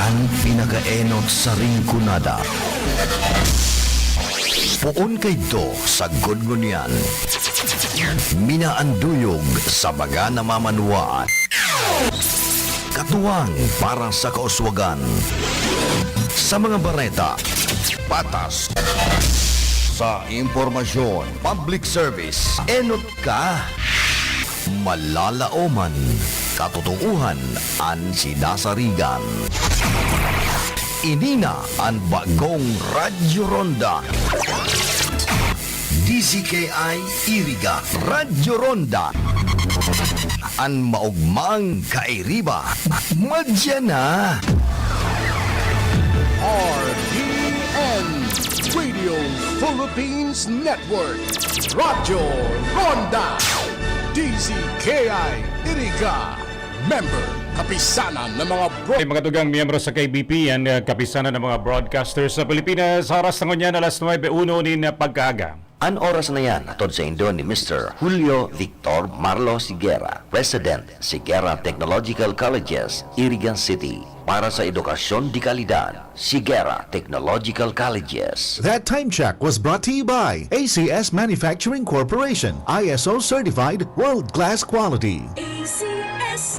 Ang pinakaenot sa ringkunada. Puon kay do sa gudngunyan. Minaanduyog sa mga namamanuaan. Katuwang para sa kauswagan. Sa mga bareta, patas. Sa impormasyon, public service, enot ka. Malalaoman, katotohanan ang sinasarigan. Inina ang bagong Radyo Ronda. DCKI Iriga Radyo Ronda. Ang maugmang kairiba. Madya na. RDN Radio Philippines Network Radyo Ronda DZKI Iriga Member Kapisanan ng mga Mga tugang miyembro sa KBP yan kapisanan ng mga broadcasters sa Pilipinas. Oras na ngunyan alas 9:01 din na pagkaaga. An oras na yan, atod sa Indo ni Mr. Julio Victor Marlo Sigera, President, Sigera Technological Colleges, Irigan City. Para sa edukasyon di kalidad, Sigera Technological Colleges. That time check was brought to you by ACS Manufacturing Corporation, ISO certified world-class quality. ACS.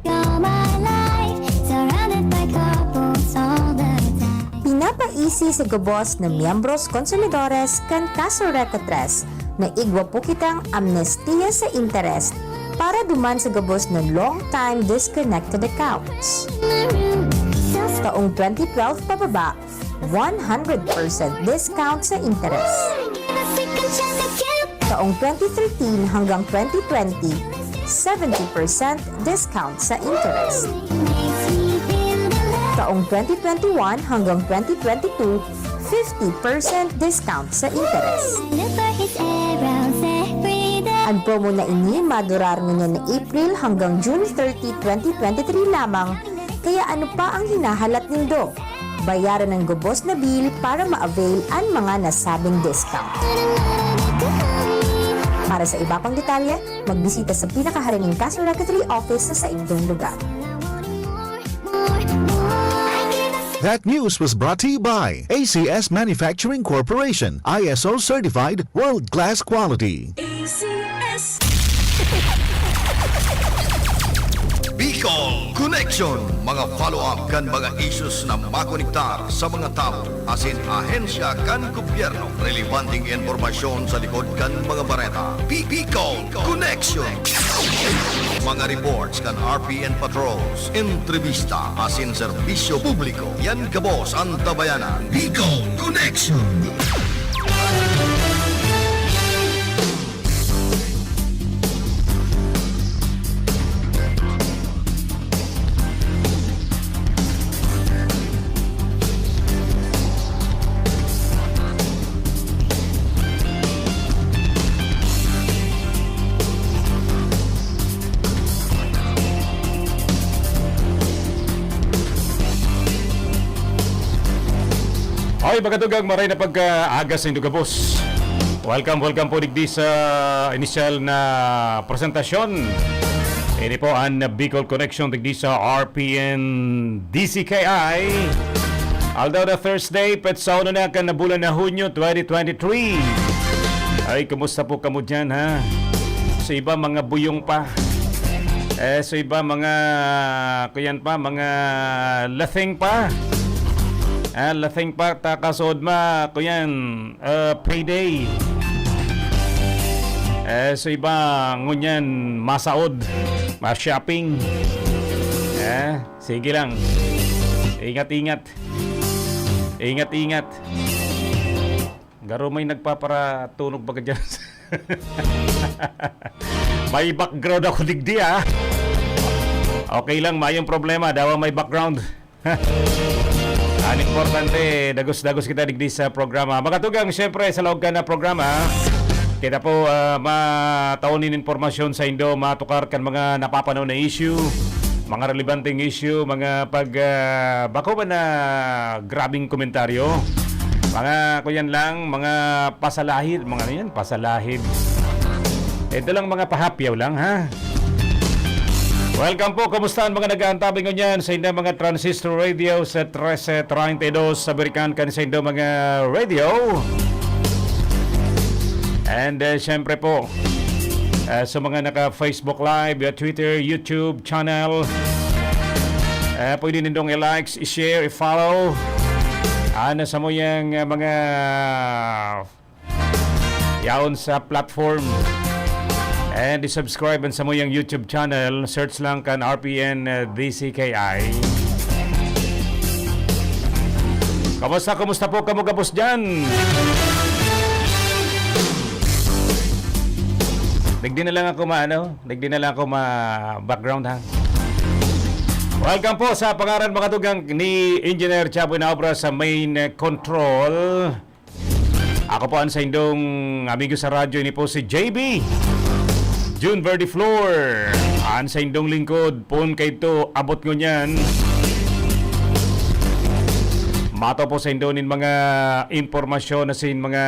You're my life, surrounded by couples all the time. Pinapaisi sa gubos ng miyembros konsolidores kan Caso Recotres na igwa po kitang amnestiya sa interest para duman sa gubos ng long-time disconnected accounts. Taong 2012 pababa, 100% discount sa interest. Taong 2013 hanggang 2020, 70% discount sa interest. Taong 2021 hanggang 2022, 50% discount sa interest. Ang promo na ini madurar ngayon na April hanggang June 30, 2023 lamang, kaya ano pa ang hinahalat nindo? Bayaran ng gubos na bill para ma-avail ang mga nasabing discount. Para sa iba pang detalye, magbisita sa pinakaharinging Caso Secretary Office sa inyong lugar. That news was brought to you by ACS Manufacturing Corporation, ISO certified world-class quality. ACS. Bicol Connection. Mga follow-up kan mga issues na makonektar sa mga tao. Asin ahensya kan gobyerno. Relevanting informasyon sa likod kan mga bareta. Bicol Connection. Mga reports kan RPN patrols. Entrevista asin serbisyo publiko. Yan kabos ang tabayanan. Bicol Connection. Ay, magatugang maray na pagkaagas sa Induga Boss. Welcome po digdi sa initial na presentasyon. Ini po ang Bicol Connection digdi sa RPN DCKI. Although na Thursday, petsauna na kan na bulan na Hunyo 2023. Ay, kumusta po kamo dyan, ha? Sa iba, mga buyong pa. Sa iba, mga kuyan pa, mga lasing pa. Lasing pa, takasod ma, kuyan, payday. Sa iba, ngunyan, masaod, ma-shopping. Sige lang. Ingat-ingat. Ingat-ingat. Garo may nagpaparatunog baga dyan. May background ako digdi, ha? Okay lang, mayong problema. Dawa may background. Ang importante, dagos-dagos kita digdi sa programa. Magatugang, siyempre, sa loob ka na programa, kita po mataunin informasyon sa Indo, matukar kan mga napapanaw na issue, mga relevanteng issue, mga bako ba na grabing komentaryo, mga kuyan lang, mga pasalahid, mga ano yan, pasalahid. Ito lang mga pahapyaw lang, ha? Welcome po, kumusta ang mga nag-aantabing ngunyan sa inyong mga transistor radio sa 1332 sa Berikan kan sa inyong mga radio. And syempre po, sa mga naka-Facebook Live, Twitter, YouTube channel, pwede nindong i-likes, i-share, i-follow. Ano sa mo yung mga yaon sa platform. And i-subscribe sa mo yung YouTube channel. Search lang kan RPN DCKI. Kumusta po kamugabos dyan? Digdi na lang ako background ha. Welcome po sa pangaran mga tugang ni Engineer Chaboy na obra sa main control. Ako po ang sa indong amigo sa radyo ni po si JB June Verde Floor. Ang sa indong lingkod pun kay to abot ko niyan. Mato po sa indonin mga impormasyon na sin mga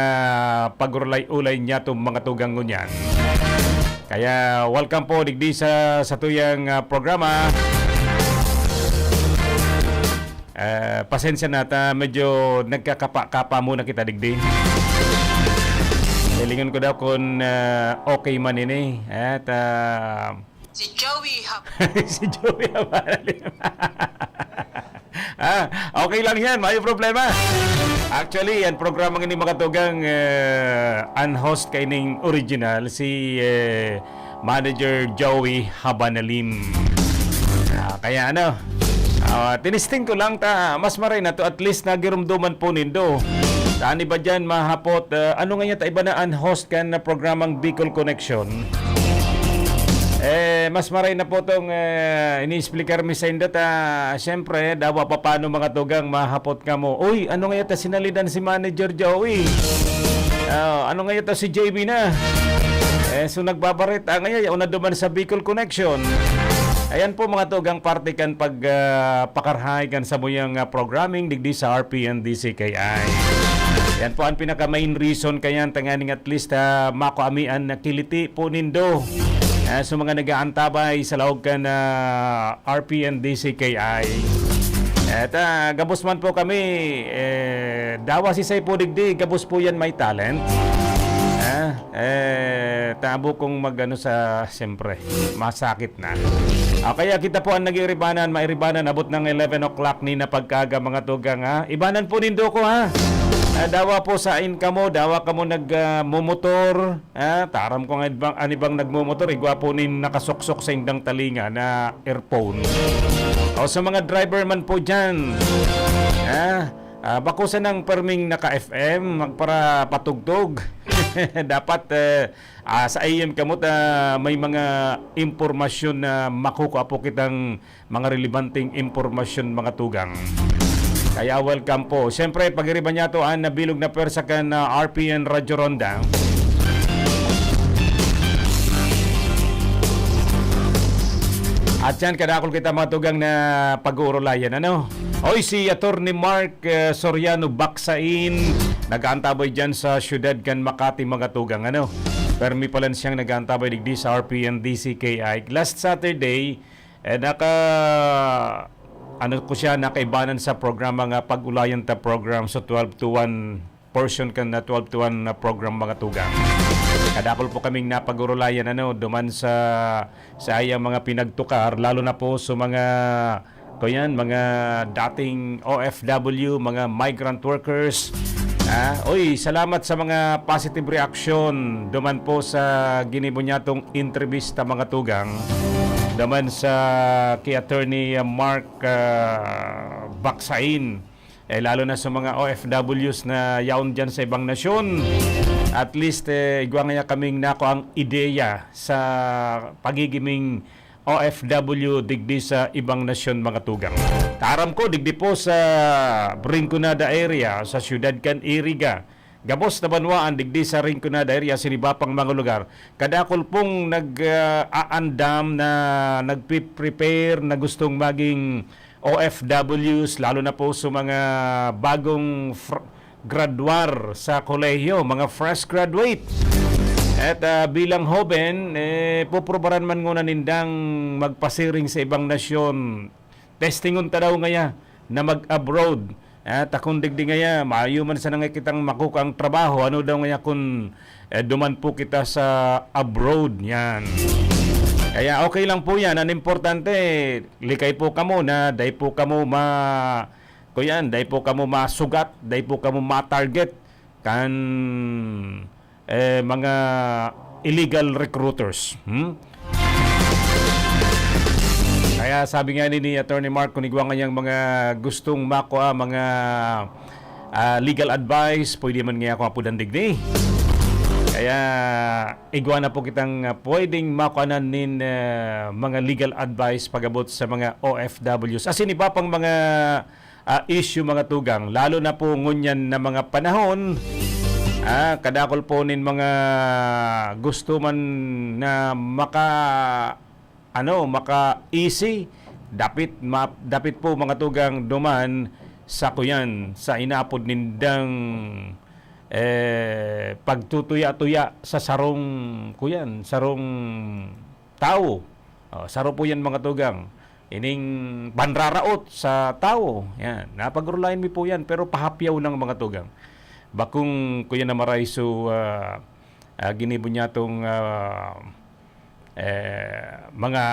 pagurulay-ulay niya itong mga tugang ngunyan. Kaya welcome po digdi sa tuyang programa. Pasensya na medyo nagkakapa-kapa muna kita digdi. Hilingan ko daw kung okay man ini. At Si Joey si Joey okay lang yan, may problema. Actually, ang programa ng mga tugang unhost kay ning original si Manager Joey Habanalim. Kaya tinisting ko lang mas maray na to at least nagirumduman po nindo. Tani ba dyan mahapot ano nga ta iba na unhost kan na programang Bicol Connection. Mas maray na po itong ini-explicar mi sa inyo siyempre, dawa pa paano mga tugang mahapot ka mo. Uy, ano nga yata sinalidan si Manager Joey? Ano nga yata si JB na? So nagbabarit, ngayon, una duman sa Bicol Connection. Ayan po mga tugang parte kan pakarhay kan sa muyang programming digdi sa RPN DCKI. Yan po ang pinaka main reason kayan tanganing at least makoamian na kiliti po nindo. So mga nag-aantabay sa laog ka na RPN DCKI. At gabos man po kami, dawa si Say po digdi, gabos po yan may talent. Tabo kong siyempre, masakit na. Kaya kita po ang nag-iribanan, mairibanan, abot ng 11 o'clock ni na pagkaga mga tugang Ibanan po nindo ko dawa po sa income mo, dawa ka mo nagmumotor, taram ko nga anibang nagmumotor, igwa po nin nakasoksok sa indang talinga na earphone. O sa mga driver man po dyan, bako sa nang perming naka-FM, magpara patugtog. Dapat sa AM kamot may mga impormasyon na makukuha po kitang mga relevanteng impormasyon mga tugang. Kaya welcome po. Siyempre, pag-iriban niya ito, nabilog na persa ka na RPN Radyo Ronda. At yan, kadakol kita mga tugang na pag-uurulayan. Oy, si Attorney Mark Soriano Baksain, nag-aantabay dyan sa syudad kan Makati mga tugang. Permi pala siyang nag-aantabay digdi sa RPN DCKI. Last Saturday, nakaibanan sa programa nga pag-ulayan ta program sa 12 to 1 portion kan na 12 to 1 na program mga tugang. Kadakol po kaming napag-urulayan duman sa ayang mga pinagtukar lalo na po sa mga dating OFW, mga migrant workers. Salamat sa mga positive reaction duman po sa ginibonyatong entrevista mga tugang. Daman sa kay Attorney Mark Baksain, lalo na sa mga OFWs na yaon dyan sa ibang nasyon. At least, igwa nga kaming nako ang ideya sa pagigiming OFW digdi sa ibang nasyon mga tugang. Taram ko, digdi po sa Rinconada area, sa Ciudad Can Iriga. Gabos na banwaan digdi sa Rinconada area, sinibapang mga lugar. Kadakol pong nag-aandam na nagpe-prepare na gustong maging OFWs, lalo na po sa mga bagong graduar sa kolehiyo, mga fresh graduate. At bilang hoben, puprobaran man nguna nindang magpasiring sa ibang nasyon. Testingon ta daw ngaya na mag-abroad. At akong digdi ngaya, maayo man sa kitang makukang trabaho. Ano daw ngaya kung duman po kita sa abroad yan. Kaya okay lang po yan. Ang importante, likay po kamo na day po kamo day po kamo masugat, day po kamo ma-target kan mga illegal recruiters. Kaya sabi nga ni Attorney Mark Kunigwang kanyang mga gustong makuha, mga legal advice, pwede man nga ako mapudandig ni. Kaya igwa na po kitang pwedeng makuhanan nin mga legal advice pagabot sa mga OFWs. Asin iba pang mga issue mga tugang, lalo na po ngunyan na mga panahon, kadakol po nin mga gusto man na maka-easy, dapit po mga tugang duman sa kuyan, sa inapod nindang pagtutuya-tuya sa sarong tao. Saro po yan mga tugang. Ining panraraot sa tao. Yan. Napagrulayan mi po yan, pero pahapyaw ng mga tugang. Bakung kuya na maray so ginibo niya itong mga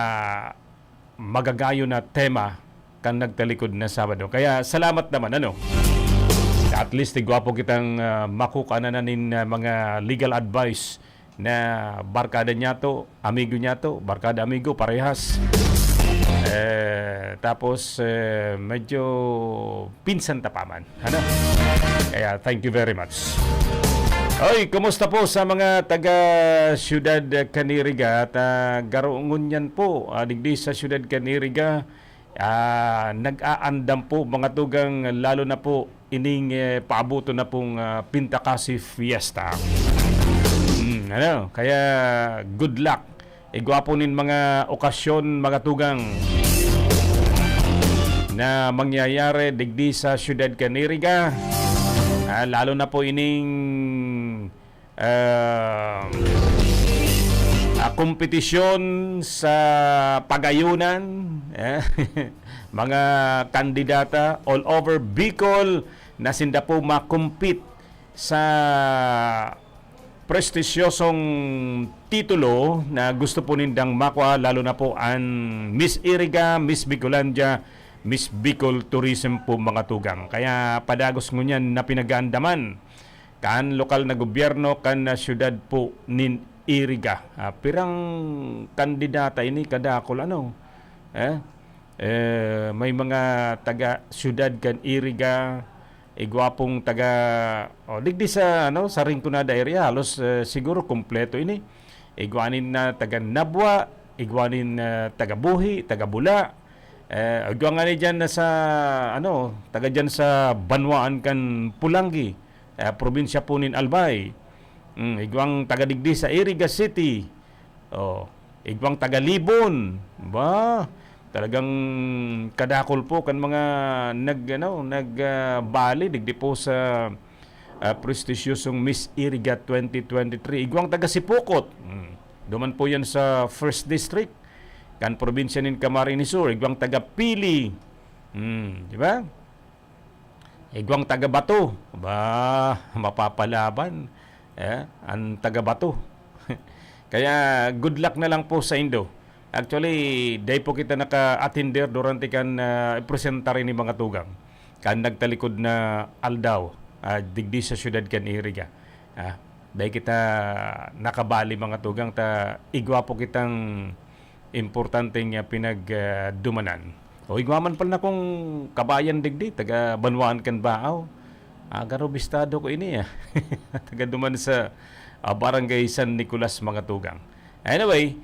magagayo na tema kan nagtalikod na Sabado. Kaya salamat naman, at least igwapo kitang makukanan na nin mga legal advice na barkada niya to, amigo niya to, barkada amigo, parehas. Tapos medyo pinsan tapaman. Kaya thank you very much. Oy, kumusta po sa mga taga Siyudad Caniriga at garoongon yan po, digdi sa Siyudad Caniriga, nag-aandam po mga tugang, lalo na po ining paabuto na pong Pintakasi Fiesta. Kaya good luck. Igwapo nin mga okasyon mga tugang na mangyayari digdi sa Siyudad Caniriga. Lalo na po ining kompetisyon sa pagayunan, mga kandidata all over Bicol na sinda po makumpit sa prestisyosong titulo na gusto po nindang makuha, lalo na po ang Miss Iriga, Miss Bicolandia, Miss Bicol Tourism po mga tugang. Kaya padagos ngunyan na pinag-aandaman kan lokal na gobyerno, kan na syudad po nin Iriga. Pirang kandidata ini kadakol may mga taga syudad kan Iriga, igwapong taga digdi sa sa Rinconada area, halos siguro kompleto ini. Igwanin na taga Nabwa, igwanin taga Buhi, taga Bula. Igwa nga ni dyan na sa taga dyan sa Banwaan kan Pulangi, probinsya po nin Albay. Igwang taga digdi sa Iriga City. Igwang taga Libon. Talagang kadakol po kan mga nagbali digdi po sa prestigyosong Miss Iriga 2023. Igwang taga Sipokot. Duman po yan sa 1st District kan probinsya nin Camarines Sur. Igwang taga Pili. Di ba? Igwang taga Bato. Mapapalaban. Ang taga Bato. Kaya good luck na lang po sa Indo. Actually, day po kita naka-attender durante kan ipresenta rin ni mga tugang. Kan nagtalikod na aldaw, digdi sa syudad kan Iriga. Day kita nakabali mga tugang, igwa po kitang importanteng pinagdumanan. Igwaman pala na kung kabayan digdi, taga Banwaan kan Baaw. Garo bistado ko ini taga duman sa Barangay San Nicolas mga tugang. Anyway,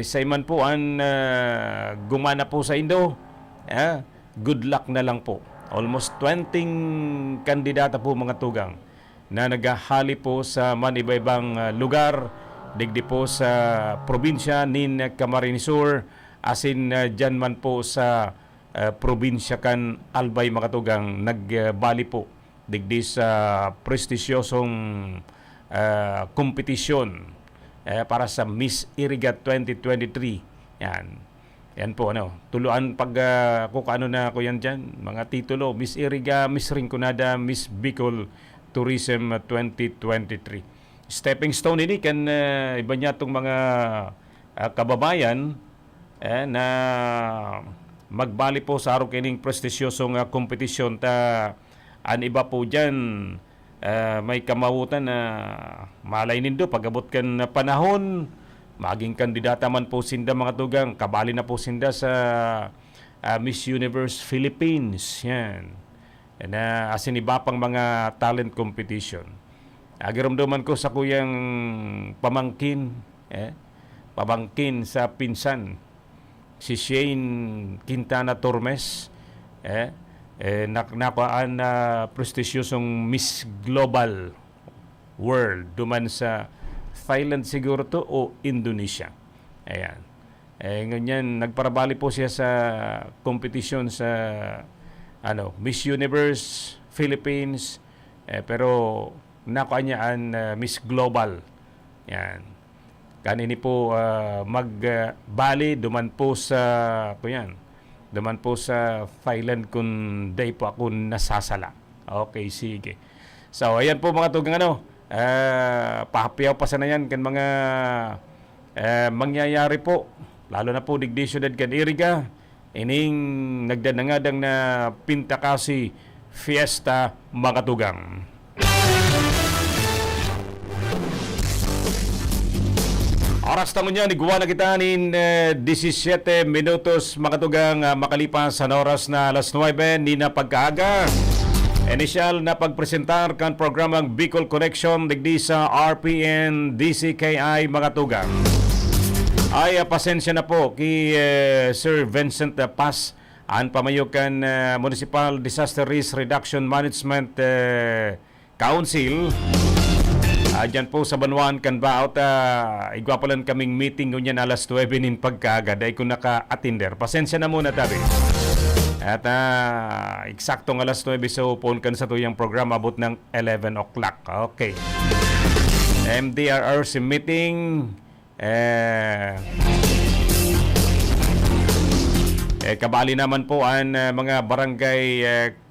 sa iman po ang gumana po sa Indo, good luck na lang po. Almost 20 kandidata po mga tugang na naghahali po sa manibaybang lugar, digdi po sa probinsya nin Camarines Sur, asin dyan man po sa probinsya kan Albay mga tugang, nagbali po digdi sa prestisyosong kompetisyon para sa Miss Iriga 2023. Yan po, tuluan pag kung ano na ako yan dyan, mga titulo, Miss Iriga, Miss Rinconada, Miss Bicol Tourism 2023. Stepping stone ini kan iba niya itong mga kababayan na magbali po sa araw kining prestisyosong kompetisyon ta an iba po dyan may kamawutan na malay nindo pag-abot kan panahon maging kandidata man po sinda mga tugang kabali na po sinda sa Miss Universe Philippines yan na asin iba pang mga talent competition. Agiramdaman ko sa kuyang pamangkin sa pinsan si Shane Quintana Tormes nakapaan na prestigyosong Miss Global World duman sa Thailand siguro to o Indonesia. Ayan. Ngayon nagparabali po siya sa kompetisyon sa Miss Universe Philippines pero nakuha niya ang Miss Global. Yan. Kanini po magbali duman po sa Thailand kung day po ako nasasala. Okay, sige. So, ayan po mga tugang pahapiyaw pa sana yan kan mga mangyayari po. Lalo na po digdi syudad kan Iriga. Ining nagdanangadang na Pintakasi Fiesta mga tugang. Oras tangon niya, niguwa na kita nin 17 minutos makatugang makalipas sa oras na alas 9 ni na pagkaaga. Initial na pagpresentar kan programang Bicol Connection digdi sa RPN DCKI mga tugang. Ay pasensya na po kay Sir Vincent Paz ang pamayukan Municipal Disaster Risk Reduction Management Council. Diyan po sa Banwaan Canbaut, igwapalan kaming meeting ngunyan alas 9 nin pagkaaga. Dahil ko naka-attender. Pasensya na muna tabi. At eksaktong alas 9 so upon kan sa tuyang programa abot ng 11 o'clock. Okay. MDRRC meeting. Kabali naman po ang mga barangay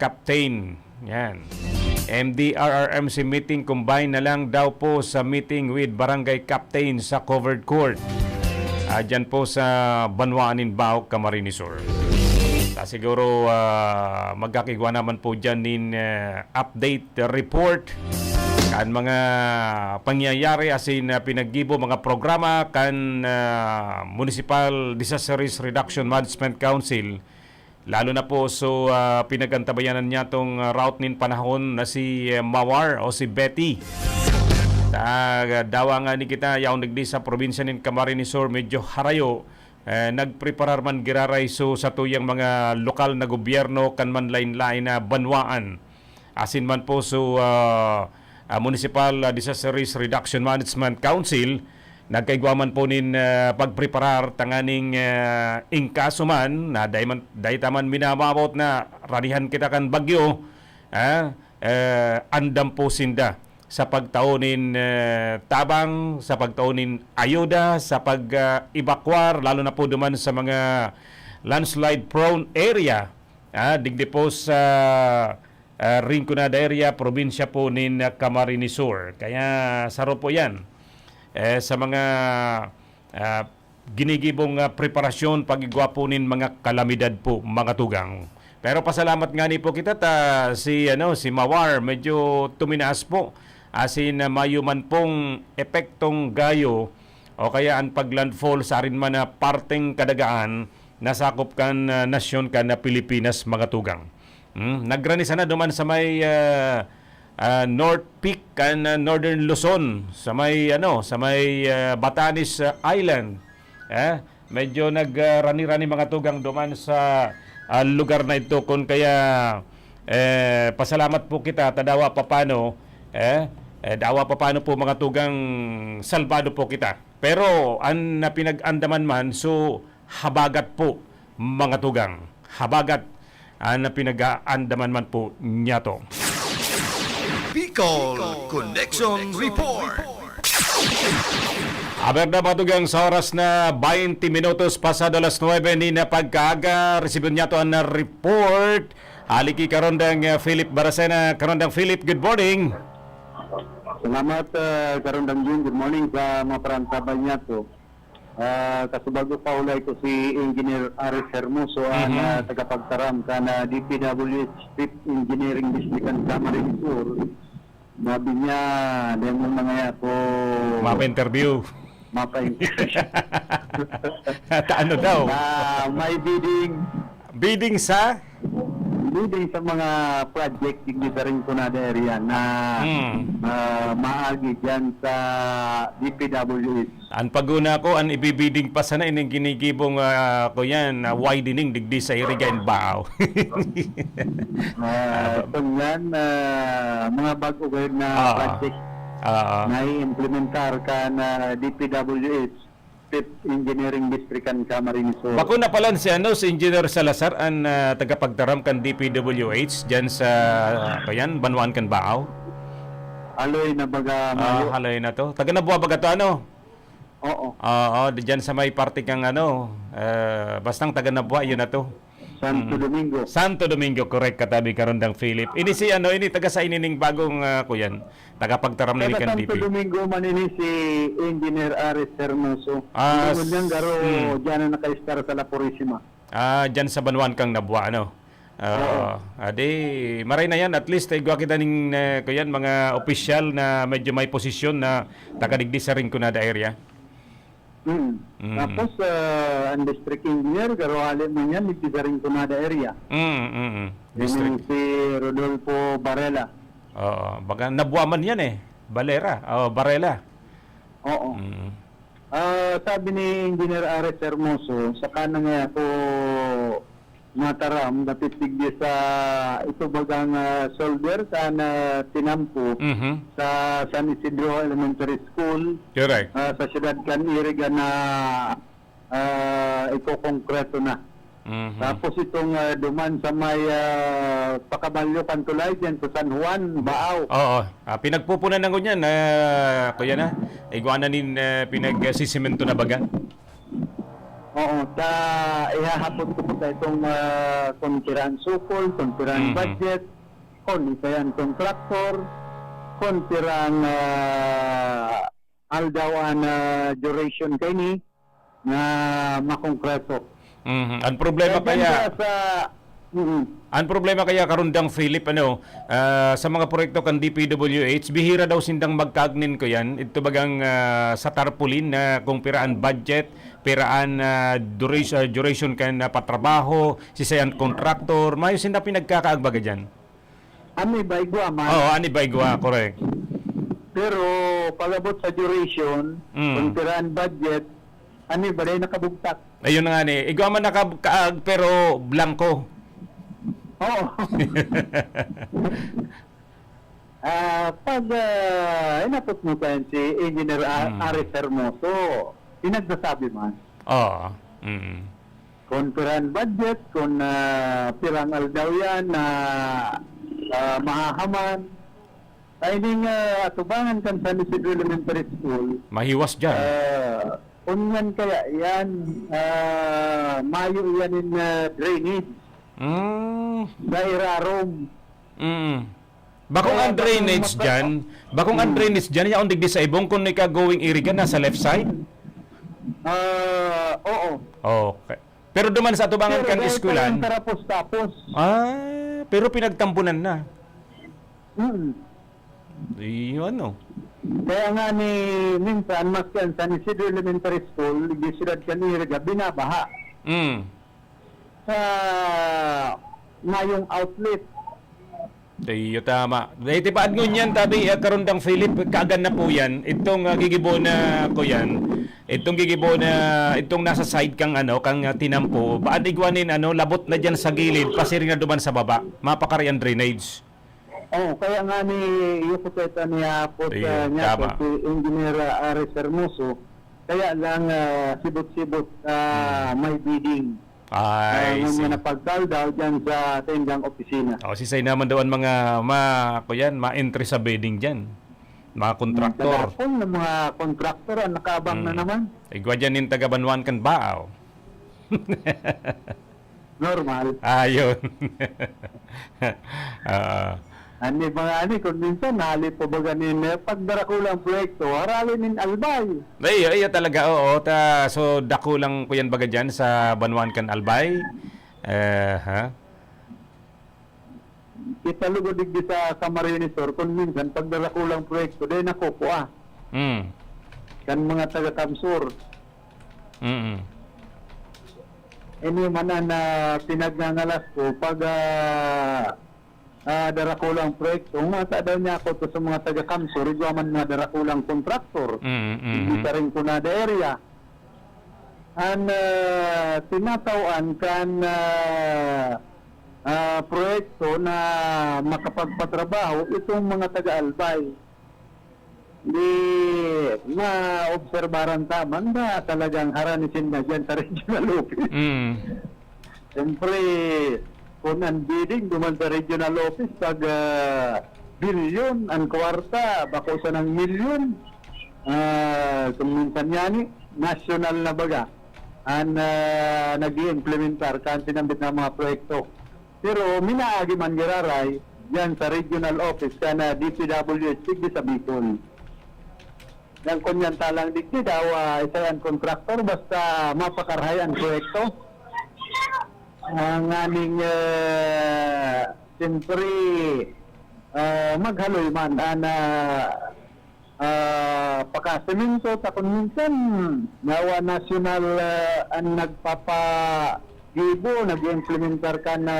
captain. Yan. MDRRMC meeting combine na lang daw po sa meeting with barangay captain sa covered court. Diyan po sa Banwaanin Bao, Camarines Sur. Siguro magkakigwa naman po dyan in update report kan mga pangyayari asin pinaggibo mga programa kan Municipal Disaster Risk Reduction Management Council. Lalo na po so pinagantabayanan niya tong route nin panahon na si Mawar o si Betty. Dawa nga ni kita yaong nagdi sa probinsya nin Camarines Sur medyo harayo. Nagpreparar man giraray so sa tuyang mga lokal na gobyerno kan man lain-lain na banwaan. Asin man po so Municipal Disaster Risk Reduction Management Council nagkaigwaman po nin pagpreparar tanganing ingkaso man na dahi taman minamabot na ranihan kita kan bagyo andam po sinda sa pagtaunin tabang, sa pagtaunin ayuda, sa pag-evacuar lalo na po duman sa mga landslide prone area digdi po sa Rinconada area, probinsya po nin Camarines Sur. Kaya saro po yan sa mga ginigibong preparasyon pagigwapunin mga kalamidad po mga tugang. Pero pasalamat nga ni po kita si Mawar medyo tuminaas po asin mayuman pong epektong gayo o kaya ang paglandfall sa arin man na parteng kadagaan nasakop kan nasyon kan na Pilipinas mga tugang. Nagranisa na duman sa may North Peak kan Northern Luzon sa may Batanes Island. Medyo nagrani-rani mga tugang duman sa lugar na ito kun kaya pasalamat po kita tadawa papano dawa papano po mga tugang salbado po kita. Pero ang pinag-andaman man so habagat po mga tugang. Habagat ang pinag-andaman man po niya to. Bicol Connection Report. Aber na matugang sa oras na 20 minutos pasado alas 9 ni na pagkaaga resibon niya to ang report. Haliki karondang Philip Barasena. Karondang Philip, good morning. Salamat Karundang Jun. Good morning sa mga parantabay niya to. Kasubago pa ulay ko si Engineer Aris Hermoso ang tagapagtaram ka na DPWH Chief Engineering District and Camarines Sur. Sabi niya, dahil mo mga yan po Mapa-interview. Ano daw? May Bidding sa? bidding sa mga project sa rin ko na area na maagi dyan sa DPWH. Ang paguna ko, ang ibibiding pa sana ining ginigibong ko yan, widening digdi sa Irigan Bao. Ito yan, mga bago kayo na project na i-implementar ka na DPWH, Fifth Engineering District and Camarines Sur. Bako na pala si Engineer Salazar ang tagapagtaram kan DPWH dyan sa Banwan kan Bao. Aloy na baga mayo. Haloy na to. Taga na buwa baga to Oo. Oo, dyan sa may party kang bastang taga na buwa, yun na to. Santo Domingo. Santo Domingo, correct, katabi karondang Philip. Ini si ini taga sa inining bagong kuyan. Tagapagtaram ni kan DP. Santo Domingo manini si Engineer Aris Hermoso. Ngunyan garo dyan na naka-star sa La Purisima. Dyan sa Banwan kang nabuwa, adi, maray na yan. At least, igwa kita ning kuyan, mga opisyal na medyo may posisyon na tagadigdi sa Rinconada area. Tapos, ang district engineer, garo alim mo yan, sa Rinconada area. District. Si Rodolfo Barela. Oo, baga nabuwa man yan Barela. Oo. Sabi ni Engineer Aris Hermoso, saka na nga ako mataram, napitig sa ito bagang soldier sa tinampo sa San Isidro Elementary School. Correct. Sa siyudad kan Iriga na ito konkreto na. Tapos itong duman sa may Pakabalyo Kantulay dyan sa San Juan, Baaw. Oo, pinagpupunan na ko niyan, kuya na. Iguana nin pinagsisimento na baga. Oo, ihahapon ko po sa itong kontiraan sukol, kontiraan budget, kontiraan contractor, kontiraan aldawan duration kayo ni na makongkreto. Ang problema kaya ang problema kaya karundang Philip sa mga proyekto kan DPWH bihira daw sindang magkaagnin ko yan ito bagang sa tarpaulin na kung piraan budget, piraan duration kan patrabaho, sisayan contractor, mayo sinda pinagkakaagbaga diyan. Ani ba igwa man? Oo, ani ba igwa, correct. Pero pagabot sa duration, kung piraan budget, ani ba day nakabugtak? Ayun na nga ni. Igwa man nakakaag pero blanco. Oo. Pag inapot mo tayo si Engineer Aris Hermoso, pinagsasabi man. Oo. Kung pirang budget, kung pirang aldaw yan na mahahaman, ay ning atubangan kan sa Isidro Elementary School. Mahiwas dyan. Unyan kaya yan, mayo yan in drainage. Sa irarom. Bakong ang drainage dyan, yaon digdi sa ibong kung going irigan na sa left side? Oo. Okay. Pero duman sa atubangan kang iskulan. Tapos. Pero pinagtampunan na. Iyon Kaya nga ni minsan, mas yan, sa Isidro Elementary School, di siyudad kaniriga, binabaha. Sa mayong outlet. Iyo tama. Dahil tipaan nyo yan, tabi, karundang Philip, kaagan na po yan. Itong gigibo na ko yan. Itong gigibo na, itong nasa side kang kang tinampo. Paadigwanin, labot na dyan sa gilid, pasiring na duman sa baba. Mapakarian drainage. Kaya nga ni Yukuteta niya po niya si Engineer Aris Hermoso, kaya lang sibot-sibot may bidding. Yung napagtal daw dyan sa tendang opisina. Sisay naman daw ang mga ma-entry sa bidding dyan. Mga kontraktor. Tagapon ng mga kontraktor ang nakaabang na naman. Igwa dyan yung taga-Banwan kan Baaw. Normal. Ayun. Ah, Ani mga kung minsan nalit pa ba ganin pagdarakulang proyekto, haralin nin albay. ay talaga, oo. So, dako lang ko yan baga dyan sa Banwan kan Albay. Ha? Kita lugod digdi sa Camarines Sur, kung minsan pagdarakulang proyekto, din ako po kan mga taga-Kamsur. Ini man na pinagngangalas ko pag darakulang proyekto, mata daw niya ako to sa mga taga-Kamsur, igwaman mga darakulang kontraktor. Hindi ka rin ko na area. Tinatawan kan proyekto na makapagpatrabaho itong mga taga-Albay. Di na-obserbaran taman na talagang haranisin na dyan sa regional office. Siyempre, kung ang bidding duman sa regional office, pag bilyon, ang kwarta, bako sa ng milyon, kung minsan yan, national na baga, ang nag-i-implementar kan sinambit ng mga proyekto. Pero minaagi man giraray, yan sa regional office, kana DPWH, digdi sa Bicol. Yang kunyan talang digdi daw, isa yan kontraktor, basta mapakarhay ang proyekto. Ang aming siyempre maghaloy man na pakasimento sa kung minsan nawa national ang nagpapagibo, nag-implementar ka na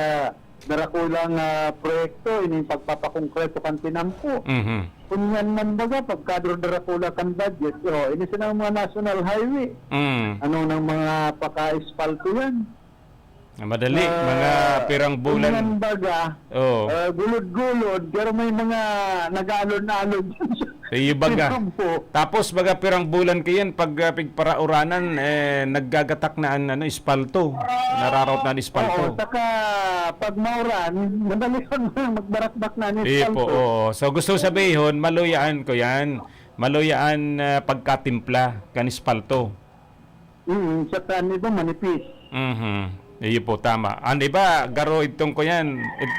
darakulang proyekto, ining pagpapakongkreto kan tinampo. Kung yan man baga, pagkadro darakula kan budget, ini sinang mga national highway. Ano ng mga paka-espalto yan? Madali, mga pirang bulan. Kung baga, gulod-gulod, pero may mga nag-alon-alon. Iyo baga. Tapos baga pirang bulan kayan, pag pigparauranan, naggagatak na ano, espalto. Nararaot na espalto. Oo, saka pag mauran, madali yun, magbarakbak na ni Ipo, espalto. So gusto sabihin, maluyaan ko yan. Maluyaan pagkatimpla, kan espalto. Sa tani ba, manipis. Iyo po, tama. Ano ba, garo itong ko yan,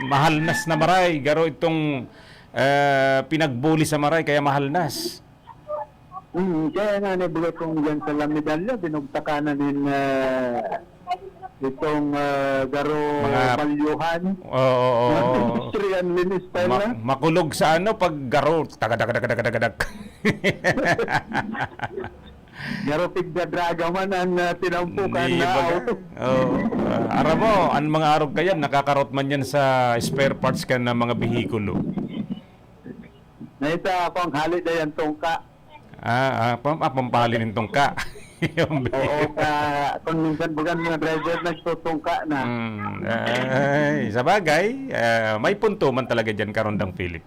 mahal nas na maray, garo itong pinagbuli sa maray, kaya mahal nas. Kaya nga nabulat kong dyan sa Lamidalya, binugtakanan din itong garo Mga- palyuhan. Oo. Industrial linis style na. Makulog sa ano, pag garo, tagadag. Garo tigdadraga man ang tinampukan Hindi na baga. auto. Aram mo, ang mga arog kayan, nakakarot man yan sa spare parts ka ng mga bihikulo. Naita ako ang halid na yan tungka. Pampalinin tong ka. Oo, kung minsan bagan mga driver nagtutungka na. Sa bagay, may punto man talaga dyan, Karondang Philip.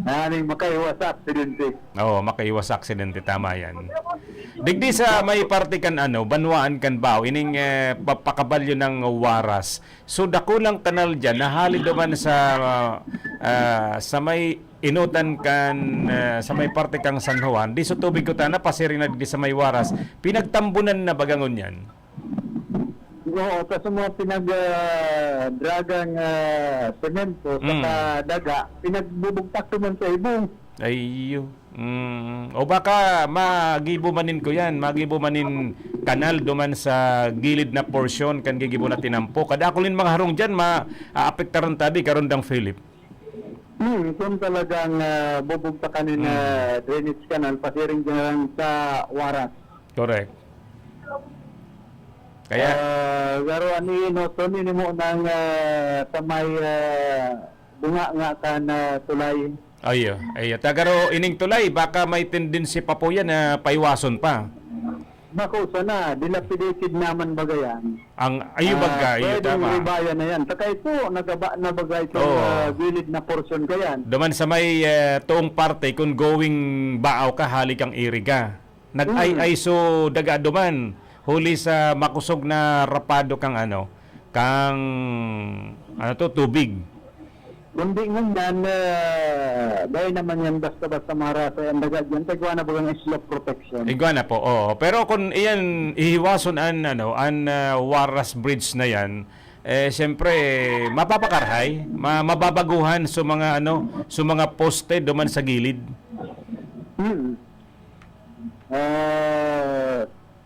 Naning makaiwas sa aksidente. Oo, makaiwas sa aksidente, tama yan. Digdi sa may parte kan Banwaan kan Bao, ining papakabalyo ng waras. So dakulang kanal dyan, nahali duman sa may inutan kan sa may parte kang San Juan. Di so tubig ko tana, pasirin na di sa may waras. Pinagtambunan na bagangon yan. Oo, kasi mga pinag-dragang semento sa daga, pinagbubugtak naman sa ibong. Ayyo. O baka magibumanin ko yan, magibumanin kanal duman sa gilid na porsyon kan gigibo na tinampo. Kada ako mga harong dyan, maapektaran tabi, Karondang Philip. Kung talagang bubugtakan ni drainage canal, pasiring dyan sa waras. Correct. Kaya, Garo ani no Tony ni mo nang sa may bunga nga ka na tulay. ayyo. Tagaro, ining tulay, baka may tendency pa po yan na paiwason pa. Bako sana, dilapidated naman bagayan. Ayo baga, iyo Pwede tama. ibayan na yan. Saka ito, nagaba na bagay ito gilid na portion kayan. Duman sa may tuong parte, kung going baaw ka, halik ang iriga. Nag-ay so daga duman. Huli sa makusog na rapado kang tubig. Kundi nga yan, dahil naman yan basta-basta mara sa andagad yan, tagwa na ba ang slope protection? Iguana po, oo. Pero kung iyan ihiwason an Waras Bridge na yan, siyempre mapapakarhay, mababaguhan sa mga sa mga poste duman sa gilid.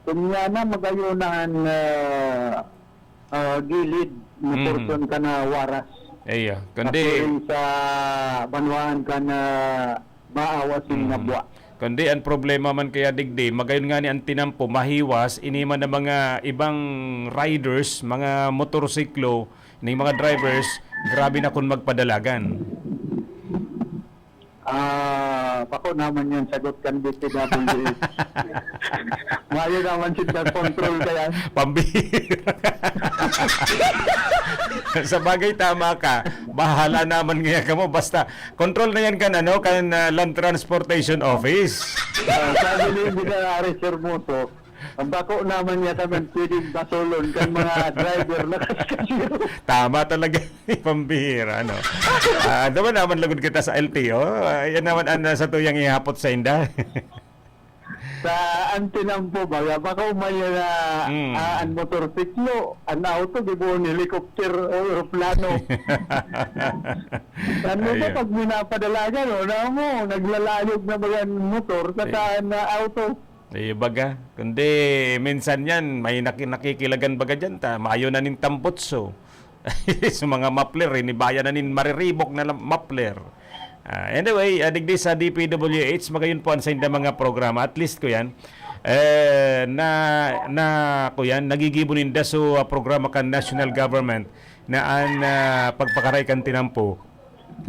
Kung nga na magayunan gilid na portion ka na waras. Iya, Kasi kundi sa banwaan ka na maawasin na buwa. kundi ang problema man kaya digdi, magayon nga ni ang tinampo mahiwas iniman ng mga ibang riders, mga motorsiklo, ng mga drivers, grabe na kung magpadalagan. Bako naman yan, sagot kan DPWH. Mayo naman siya control kaya. Pambihira. Sa bagay tama ka. Bahala naman ngayon ka mo. Basta control na yan kan Land Transportation Office. Sabi ni Engineer Hermoso, ang bako naman niya naman pwedeng basolon kan mga driver na kaskasiro. Tama talaga. Pambihira. Daman naman lagod kita sa LTO. Yan naman sa tuyang ihapot sa inda. Sa antinampo ba, baka may ang motorsiklo, ang auto, di ba helicopter o aeroplano. Ano ba Ayun. pag minapadalagan, naglalayog na ba yan motor sa na auto? Baga. Kundi minsan yan, may nakikilagan baga dyan. Maayo na nin tambutso. Sa mga mapler, inibayan na nin mariribok na mapler. Anyway, digdi sa DPWH, magayon po ang sa mga programa. At least ko yan, nagigibon ninda so programa kan national government na ang pagpakaray kan tinampo,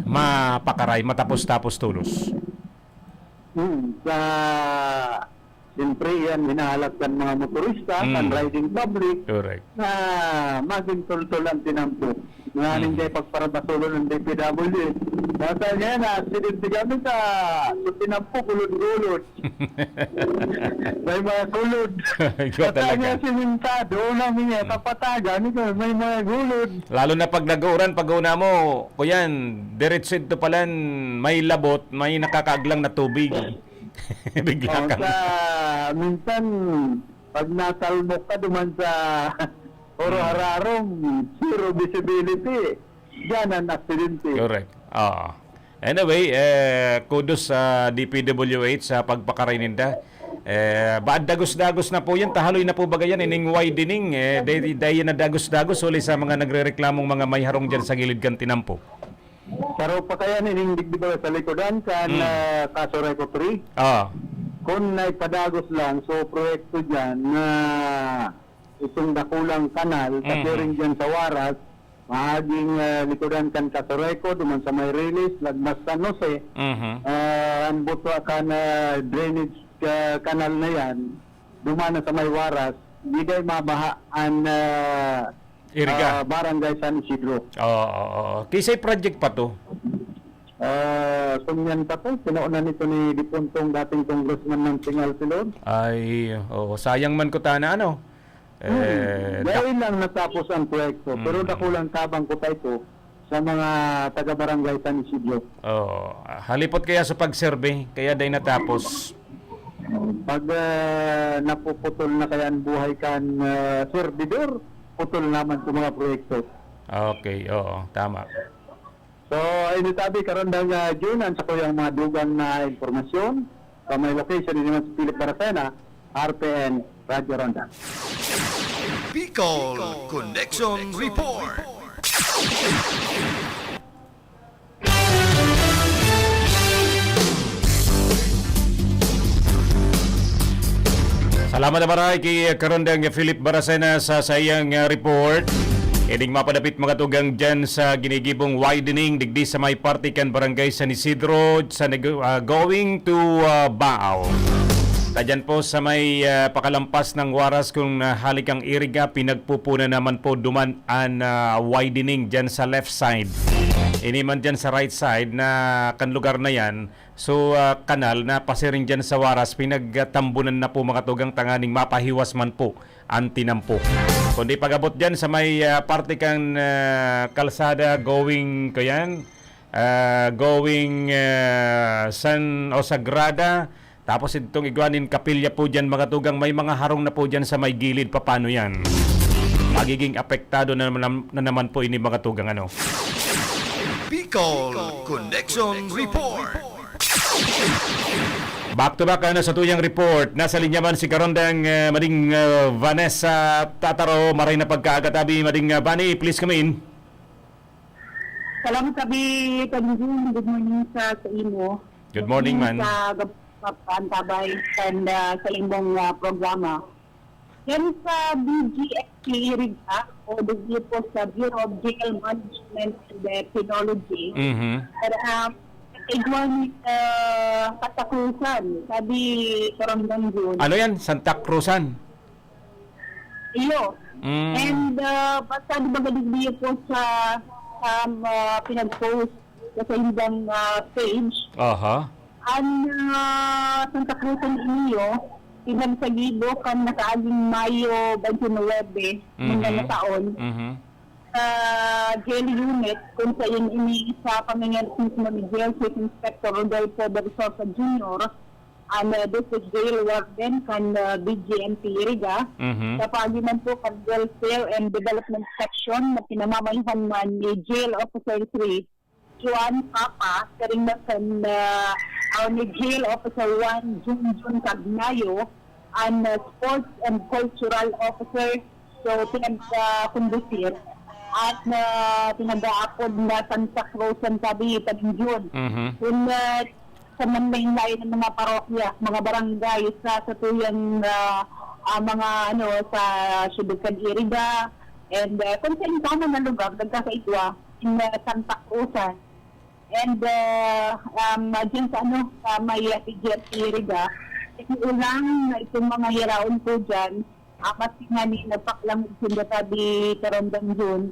mapakaray, matapos-tapos tulos. Siyempre yan, hinahalap kan mga motorista, kan riding public, Correct. na maging tultol ang tinampo. Nga hindi pagparabasulo ng DPWH. Basta niya na, accidente kami sa tinampo, kulod-kulod. May mga kulod. Ikaw Basta talaga. niya simintado, namin niya, tapatagan, may mga gulod. Lalo na pag nag-uuran, pag una mo, kuyan, diretso ito palan, may labot, may nakakaaglang na tubig. Bigla ka. Minsan, pag nasalmok ka duman sa Oro Hararong, zero visibility. Yan ang aksidente. Correct. Anyway, kudos sa DPWH sa pagpakaray ninda. Baad dagos-dagos na po yan. Tahaloy na po ba yan? Ining widening. Dahil na dagos-dagos uli sa mga nagre-reklamong mga may harong dyan sa gilid kan tinampo. Pero pa kaya ninindig di ba sa likodan kan Kaso Reco 3? Kung naipadagos lang, so proyekto dyan na itong dakulang kanal, rin dyan sa Waras, mahaging likodan kan Kaso Reco, duman sa may release, lagmas San Jose, ang buto kan drainage kanal na yan, dumana sa may Waras, di day mabaha ang Iriga. barangay San Isidro. Kisay project pa to. Sumyan pa to, pinaunan nito ni Dipuntong dating congressman ng Singal Silon. Ay, sayang man ko tana Dahil lang natapos ang proyekto, pero dakulang tabang ko ito sa mga taga-barangay San Isidro. Halipot kaya sa pag-survey, kaya day natapos. Pag napuputol na kaya ang buhay kan servidor, putol naman sa mga proyekto. Okay, tama. So, initabi karon ng Junan sa kuyang mga dugang na informasyon sa may location ni naman si Philip Baracena, RPN Radio Ronda. Bicol Connection Report. Salamat na maray kay Karondang Philip Baracena sa sayang report. Ining mapadapit mga tugang dyan sa ginigibong widening digdi sa may partikan barangay San Isidro sa going to Baaw. Tadyan po sa may pakalampas ng Waras kung halik ang iriga, pinagpupuna naman po duman ang widening dyan sa left side. Iniman dyan sa right side na kan lugar na yan. So kanal na pasiring dyan sa Waras, pinagtambunan na po mga tugang tanganing mapahiwas man po ang tinampo. Kundi pagabot dyan sa may parte kang kalsada going kayan, going San o Sagrada, tapos itong Iguanin Kapilya po dyan mga tugang, may mga harong na po dyan sa may gilid. Paano yan? Magiging apektado na naman po ini mga tugang ano. Bicol Connection Report. Back to back sa tuyang report. Nasa linya man si Karondang Mading Vanessa Tataro, maray na pagkaagatabi. Mading Vani, please come in. Salamat sabi, Kanjun. Good morning sa imo. Good morning, man. Sa Pantabay and sa inyong programa. Yan sa BGFT Iriga o po sa Bureau of Jail Management and Penology. Igwan Katakrusan, sabi Karondang Jun. Ano yan? Santa Cruzan? Iyo. And basta di ba gadigdiyo po sa pinag-post sa inyong page. Aha. Ang Santa Cruzan inyo, pinagsagibo kan nakaaging Mayo 29 ng taon. Jail unit kung sa ini sa pamilya mismo ni Jail Chief Inspector Rodolfo Bersosa Jr. ang District Jail Warden kan BGMP Iriga. Sa pagiman po kan Welfare and Development Section na pinamamayahan man ni Jail Officer 3 Juan Papa, karing na kan ni Jail Officer 1 Junjun Cagnayo and Sports and Cultural Officer so pinag-kondusir at pinag-aapod na Santa Cruzan sabi June. Kung sa manlain ng mga parokya, mga barangay sa tuyang mga sa Sibukan Iriga and kung sa intama na lugar nagkakaitwa in Santa Cruzan and dyan sa may PGFT Iriga ulang na itong mga hiraon po dyan kasi nga ni nagpaklang sila sabi Karondang Jun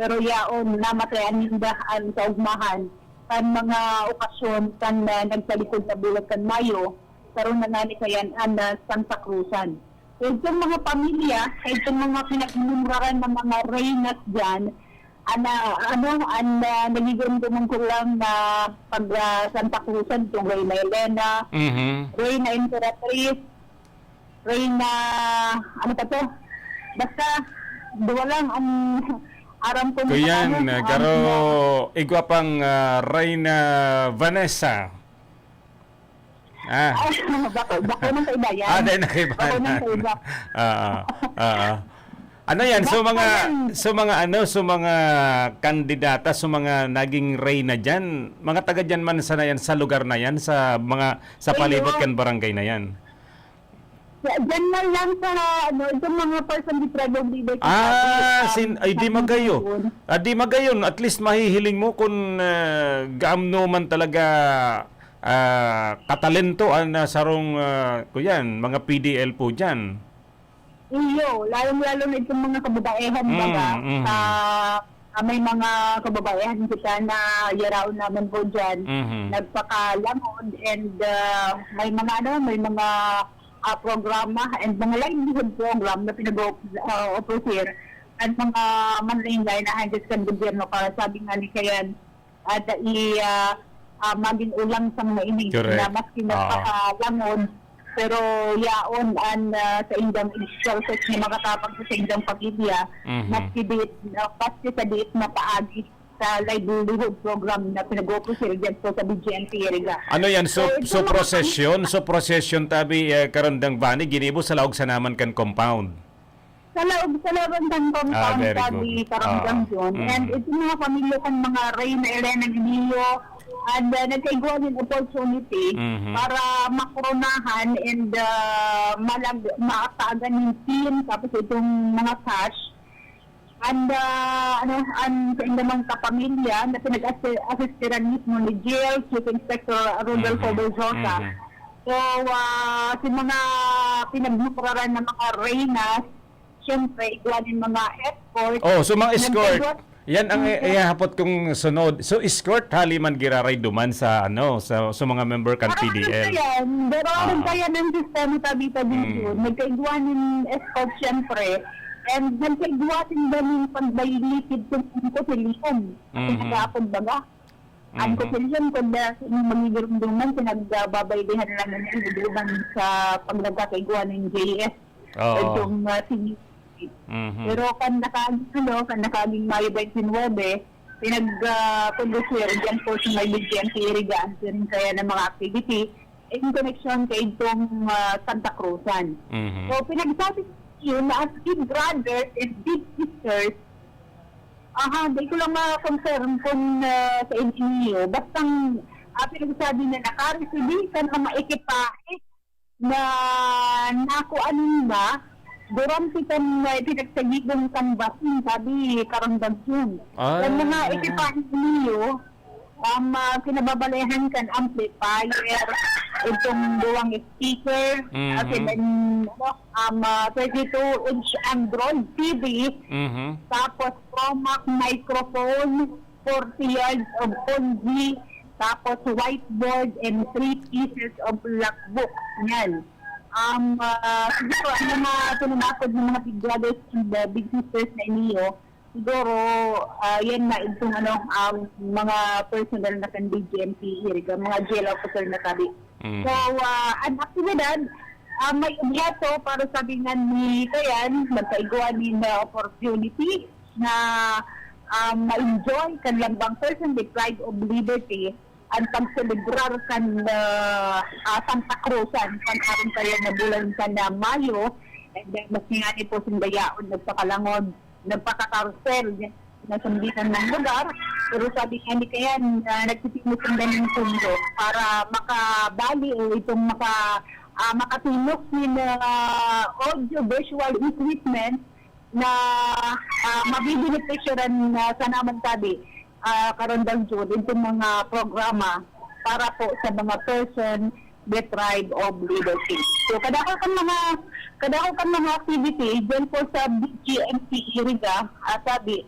pero yaon namatayan nindahan sa ugmahan kan mga okasyon kan nagsalikod sa bulag kan Mayo karon na nani kayan ang Santa Cruzan. So itong mga pamilya, itong mga pinagmumuraran ng mga reynas dyan nagigumdumong ko lang na pag Santa Cruzan itong Reyna Elena, Reyna Imperatriz, Reyna ano pa to? Basta duwa lang ang aram ko Kuyan, karo igwa pang Reyna Vanessa. Bako nang kaiba yan. Dahil nakaiba. Bako nang kaiba. Ano yan? So mga kandidata, so mga naging reyna diyan, mga taga diyan man sa yan sa lugar na yan, sa palibot kan barangay na yan. Diyan na lang sa itong mga person di probably di magayo. Di magayon, at least mahihiling mo kung gaamno man talaga katalento ang sarong kuyan, mga PDL po diyan. Iyo, lalo na itong mga kababaihan may mga kababaihan kita na yaraw naman po dyan, nagpakalamod and may mga programa and mga livelihood program na pinag-offer at mga manlain-lain na handles kan gobyerno para sabi nga ni kayan at maging ulang sa mga ining na maski nagpakalamod pero yaon sa indang resources ni makatapag sa indang pamilya maski sa diit na paagi sa livelihood program na pinag-offer dyan po sa BGMP Iriga. Ano yan? So procession tabi Karondang Vani, ginibo sa laog sa naman kan compound. Sa loob ng compound sabi Karondang Jun. And ito mga pamilya kan mga Reyna Elena Guillo and nagkaigwa din opportunity para makoronahan and maatagan yung team tapos itong mga cash and sa indamang kapamilya na pinag-assistiran mismo ni Jail Chief Inspector Rodolfo Bersosa. So sa mga pinagmukuraran ng mga reynas, siyempre igwa din mga escort. So mga escort. Yan ang ihapot kong sunod. So escort haliman giraray duman sa sa mga member kan PDL. Pero kaya ng sistema tabita din yun. Nagkaigwa ng escort siyempre. And nagkaigwa din din pagbayilitid kung ko silikon. Nagkaapod baga. Ang kopilyong ko na magigirumduman, pinagbabaydihan lang na niluluman sa pagnagkakaiguan ng JS. Oo. Itong Pero kan nakaging Mayo 29, pinag-conducir dyan po sa may BGMP Iriga, rin kaya ng mga activity in connection kay itong Santa Cruzan. So, pinagsabi yun na as big brothers and big sisters, di ko lang ma-confirm kung sa inyo, bastang pinagsabi na nakareceive ng mga ekipahe na nakuanin ba, durante kan pinagsagigong kanbasin, sabi karangdag yun. Yung mga ekipahe niyo, kinababalehan kan amplifier, itong duwang speaker, at then 32-inch Android TV, tapos Promax microphone, 40 yards of Ponzi, tapos whiteboard and 3 pieces of blackbook. Yan. Siguro, ang mga tunumakod ng mga big brothers and the big sisters na iniyo, siguro, yan na itong mga personnel na kan BGMP Iriga, mga jail officer na tabi. So, ang aktibidad, may objeto para sabihan ni Kayan, magkaiguan din na opportunity na ma-enjoy kan lambang person deprived of liberty ang pag-celebrar kan Santa Cruzan, pang-aron kayo na bulan kan na Mayo, and then mas nga ni po sindayaon, nagpakalangon, nagpakakarusel, nasambitan ng lugar, pero sabi nga ni Kayan, nagtitimusundan ng pundo para makabali o itong makatinok ng audio-visual equipment na mabibeneficyaran sa naman tabi karondang June itong mga programa para po sa mga person deprived of liberty. So kadako kan mga activity dyan po sa BGMP Iriga, sabi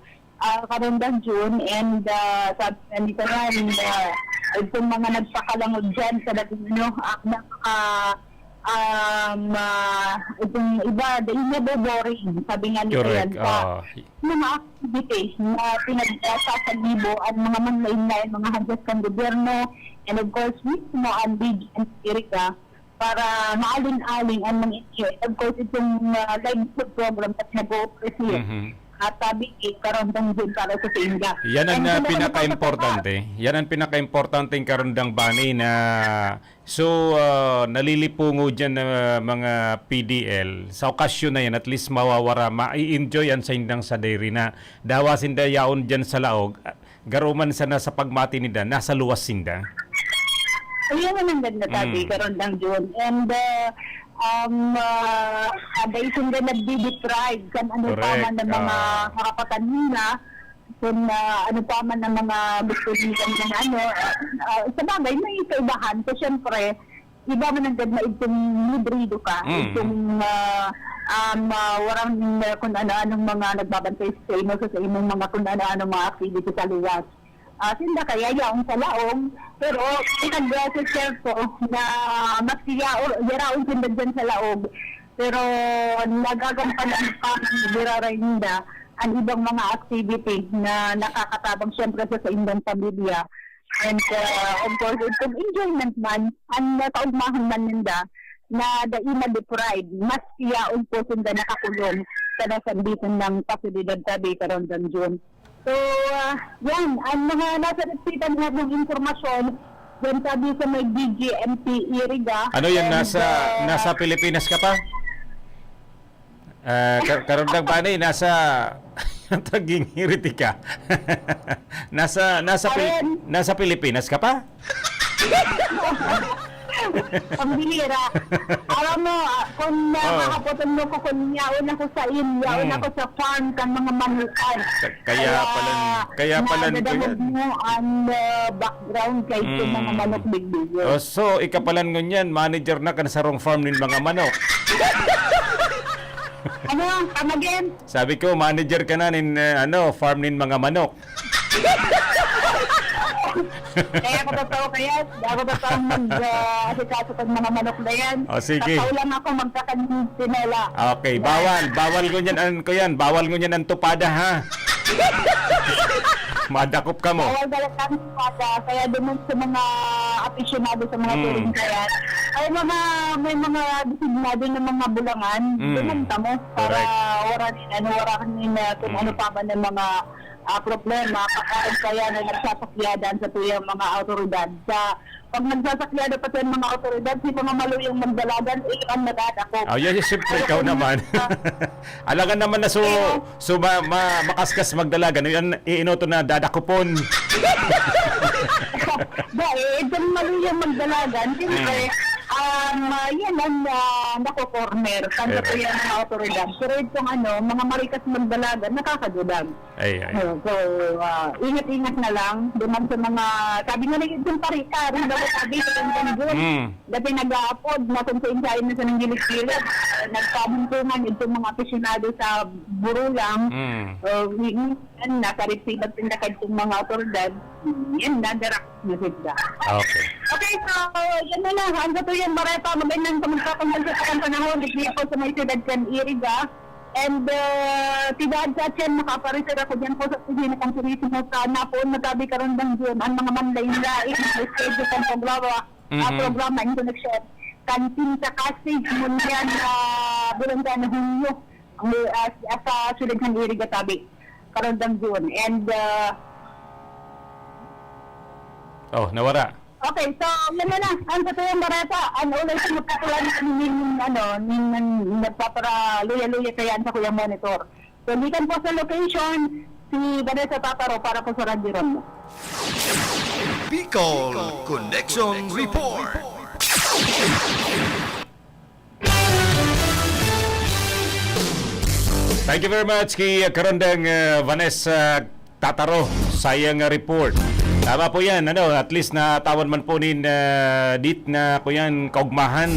karondang June, and sabi nito yan itong mga nagpakalangod dyan sa itong iba, dahil boring, sabi nga nito yan sa mga activity na pinagsasagibo ang mga manlain-lain, mga hadyas ng gobyerno, and of course, mismo ang BGMP Iriga para maalin-aling ang mga ito. Of course, itong live food program at nag-o-present. At sabi, karondang din para sa Singa. Yan ang pinaka-importante. Yan ang pinaka-importante ng karondang bani na nalilipungo dyan na mga PDL. Sa okasyon na yan, at least mawawara, ma-i-enjoy yan sa indang sa dairy na dawasin da yaon dyan sa laog, garuman sa nasa pagmati nida, nasa luwas sinda. Ayun ang ganda tabi, karondang June. And dahil sila nagdi-deprive kan ano pa man ng mga karapatan nila, kung ano pa man ng mga gusto nila ng sa bagay may kaibahan. So syempre, iba man ang ganda itong librido ka, itong warang kung ano-anong mga nagbabantay sa imo, sa imong mga kung ano-anong mga activity sa luwas. Sinda kaya yaong sa laong, pero pinag-share ko na mas yaraon sinda dyan sa laog, pero nagagampanan pa biraray ninda ang ibang mga activity na nakakatabang syempre sa indang pamilya. And of course, itong enjoyment man, ang kaugmahan man ninda na daima deprived, mas yaon po sinda nakakulong sa nasambitan ng pasilidad tabi karondang June. So, yan, ang mga nasa repitan na ng informasyon, yan sabi sa may BGMP Iriga. Ano yan, nasa Pilipinas ka pa? Karondang bani, nasa taging hiriti ka. nasa Pilipinas ka pa? Pambihira. Alam mo, kung nakakaputan mo ko, kung yaon ako sa yaon ako sa farm kan mga manukan. Kaya pala nadadamag mo ang background kay mga manok big-big. So, ikapalan ngunyan, manager na kan sarong farm nin mga manok. Ano? Come again? Sabi ko, manager ka na nin farm nin mga manok. Kaya ako totoo mag-asikaso kong mga manok na yan. Sige. Tataw lang ako magkakansinela. Okay, bawal ngunyan ang tupada, ha? Madakop ka mo. Bawal dalat kami sa bata, kaya doon sa mga aficionado sa mga touring kaya, ay may mga designado ng mga bulangan, doon mo para wala rin kung ano pa ba ng mga problema, kaya na nagsasakyadan sa tuyang mga autoridad. Pag nagsasakyada pa sa mga autoridad, si mga maluyang magdalagan, ang nadadako. Yan, siyempre, ikaw naman. Alangan naman na makaskas magdalagan. Yan, iinoto na dadakupon. Dahil, dyan maluyang magdalagan, siyempre, yan ang nako-corner. Kanda po yan ang autoridad. Pero itong mga marikas magdalagan, nakakadulag. So, ingat-ingat na lang. Duman sa mga, sabi nga na yung parika, rin daw sabi ng doon. Dati nag-aapod, nasunsa-insayin na sa ng gilis-gilis. Nagpabuntungan itong mga aficionado sa burulang. Nasa resibat tinakad itong mga autoridad. Yan na, direct visit na. Okay. Okay, so, yan na. Hanggang to yan, Bareta. Magandang pamagkakamagsa sa kang panahon. Dito ako sa may siyudad kan Iriga. And, tidad sa tiyan, makaparisir ako dyan po sa kusina kang turismo sa napoon natabi karon ng June. Ang mga manlain-lain, may schedule kang programa, in connection. Kantin sa Kasig, munyan na bulanda na Hunyo. Sa siyudad kan Iriga tabi karon ng June. And, nawara. okay, so yan na. Ang sa tuyang Bareta, ulay sa magkatulan ng nagpapara luya-luya kaya sa Kuyang Monitor. So, likan po sa location, si Vanessa Tataro para po sa Radyo Ron. Bicol Connection Report. Thank you very much kay Karondang Vanessa Tataro sa iyang report. Tama po yan, at least natawan man po nin dit na po yan kaugmahan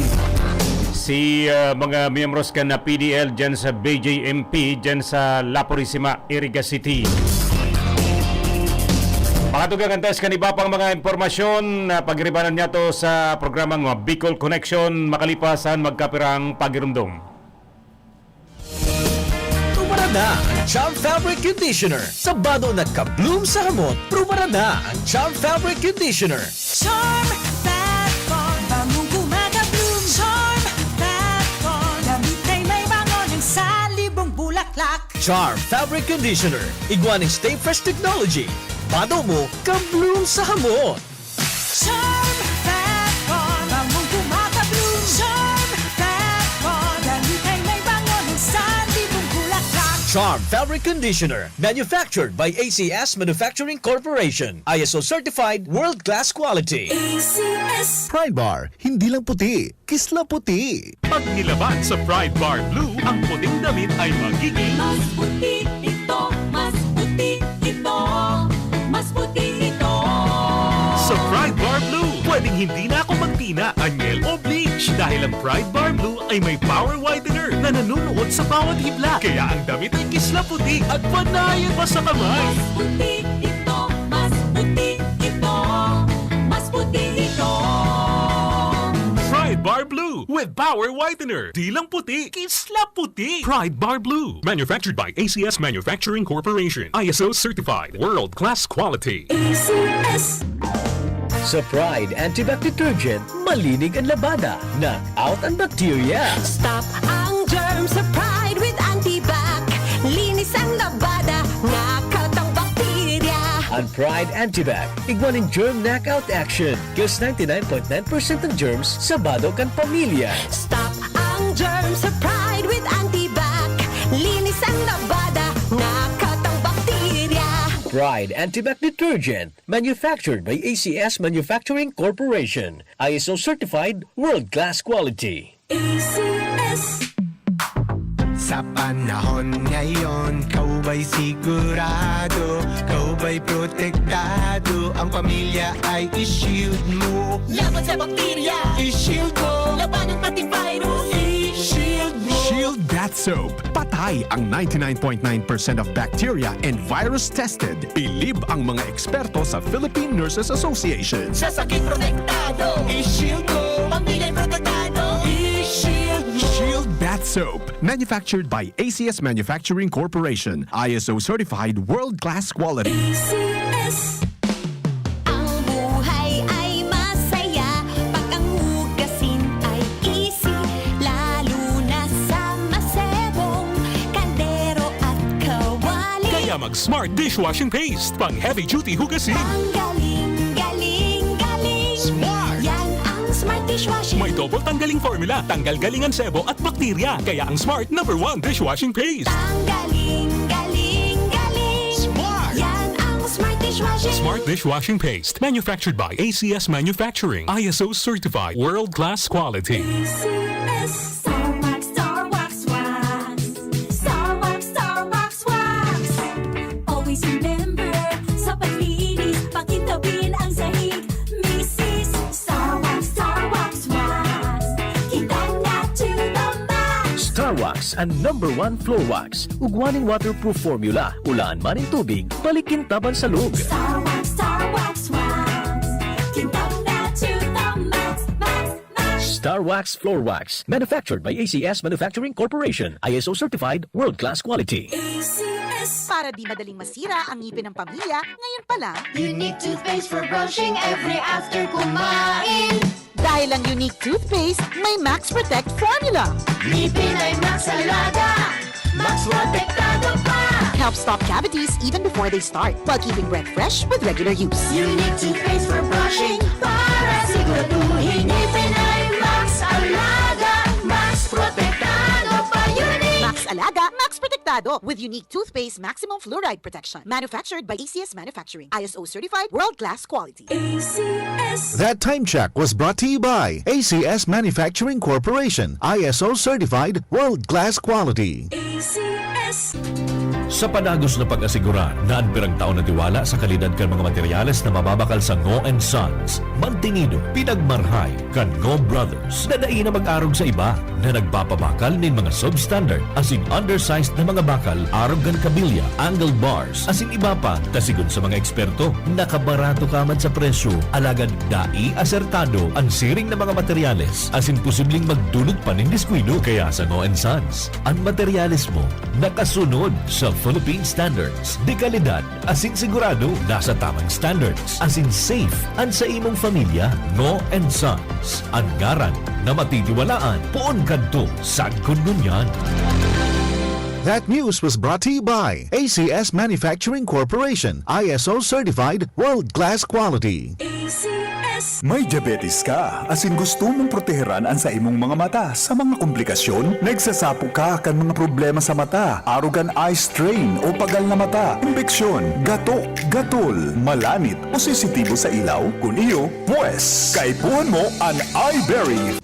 si mga miyembros ka na PDL dyan sa BJMP dyan sa La Purisima, Iriga City. Pakatugang antas kaniba pang mga impormasyon na pagribanan niya to sa programang Bicol Connection makalipasan magkapirang pagirumdum. Na ang Charm Fabric Conditioner. Sabado nagka-bloom sa hamot, prubara na ang Charm Fabric Conditioner. Charm Fat-Con, bagong kumaga-bloom. Charm Fat-Con, damit ay may bangon ng salibong bulaklak. Charm Fabric Conditioner. Iguaning Stay Fresh Technology. Bado mo, ka-bloom sa hamot. Charm Fat-Con, bagong kumaga-bloom. Charm Fat-Con, damit ay may bangon ng salibong bulaklak. Charm Fabric Conditioner. Manufactured by ACS Manufacturing Corporation. ISO Certified World-Class Quality. ACS. Pride Bar, hindi lang puti, kisla puti. Pag nilaban sa Pride Bar Blue, ang puting damit ay magiging Mas puti ito, mas puti ito, mas puti ito. sa Pride Bar Blue. Pwedeng hindi na ako magtina, anyel o bleach dahil ang Pride Bar Blue ay may power whitener na nanunuot sa bawat hibla. Kaya ang damit ay kisla puti at panayan pa sa kamay. Mas puti ito, mas puti ito, mas puti ito. Pride Bar Blue with power whitener. Di lang puti, kisla puti. Pride Bar Blue. Manufactured by ACS Manufacturing Corporation. ISO certified. World-class quality. ACS. Sa Pride Antibac Detergent, malinig ang labada. Knock out ang bacteria. Stop ang germs sa Pride with Antibac. Linis ang labada, knockout ang bakterya. Ang Pride Antibac, iguaning germ knockout action. Kills 99.9% ng germs sa badog ang pamilya. Stop ang germs sa Pride with Antibac. Linis ang labada, knockout ang bakterya. Pride Antibac Detergent, manufactured by ACS Manufacturing Corporation. ISO certified, world-class quality. ACS. Sa panahon ngayon, kau ba'y sigurado? Kau ba'y protektado? Ang pamilya ay i-shield mo. Laban sa bakterya, I-shield mo. laban ng antivirus. I-shield mo. Shield Bath Soap. Patay ang 99.9% of bacteria and virus tested. Bilib ang mga eksperto sa Philippine Nurses Association. Sa sakit protektado, I-shield mo. pamilya'y protektado. I-shield mo. Shield Bath Soap. Manufactured by ACS Manufacturing Corporation. ISO certified world-class quality. Ang buhay ay masaya pag ang hugasin ay easy, lalo na sa masebong kaldero at kawali. Kaya mag-Smart Dishwashing Paste. Pang heavy-duty hugasin. Ang galing, galing, galing. Smart! Yan ang Smart Dishwashing. May double tanggaling formula. Tanggal galingan sebo at bakterya. Kaya ang Smart #1 Dishwashing Paste. Ang galing, galing, galing. Smart! Yan ang Smart Dishwashing. Smart Dishwashing Paste. Manufactured by ACS Manufacturing. ISO certified world-class quality. Starbucks, Starbucks wax. Starbucks, Starbucks wax. Always remember, sa paglinis, pakintabin ang sahig. Mrs. Starbucks, Starbucks wax. Kitang na to the max. Star Wax ang #1 floor wax. Ugwaning waterproof formula. Ulaan man ang tubig, balikin taban sa loob. Starbucks, Starbucks wax. Kitang na to the max, max, max. Star Wax Floor Wax. Manufactured by ACS Manufacturing Corporation. ISO certified world-class quality. Para di madaling masira ang ngipin ng pamilya, ngayon pa lang, Unique toothpaste for brushing every after kumain. dahil ang unique toothpaste, may Max Protect formula. Ngipin ay Max Alaga, Max Protektado pa. Helps stop cavities even before they start, while keeping breath fresh with regular use. Unique toothpaste for brushing para siguraduhin ngipin ay Max Alaga, Max Protektado pa. Unique. Max Alaga, Max Protectado with unique toothpaste maximum fluoride protection. Manufactured by ACS Manufacturing. ISO certified world-class quality. That time check was brought to you by ACS Manufacturing Corporation. ISO certified world-class quality. Sa panagos na pag-asigura na anpirang taon na tiwala sa kalidad kan mga materyales na mababakal sa Ngo & Sons, mantinido, pinagmarhay kan Ngo Brothers na daig na mag-arog sa iba na nagpapabakal nin mga substandard as in undersized na mga bakal, arog kan kabilya, angle bars, as in iba pa, tasigon sa mga eksperto, nakabarato kaman sa presyo, alagad dai asertado ang siring na mga materyales as in posibleng magdulot pa nin diskwido. Kaya sa Ngo & Sons, ang materyales mo nakasunod sa Philippine standards. Di kalidad, asin sigurado, nasa tamang standards. Asin safe, ang sa imong familia, Ngo & Sons. Ang ngaran na matitiwalaan, poon kadto, sagkon ngunyan. That news was brought to you by ACS Manufacturing Corporation. ISO certified world-class quality. May diabetes ka, asin gusto mong proteheran ang sa imong mga mata sa mga komplikasyon? Nagsasapo ka kan mga problema sa mata, arugan eye strain o pagal na mata, impeksyon, gato, gatol, malanit o sensitibo sa ilaw? Kung iyo, pues, kaipuhan mo ang iBerry.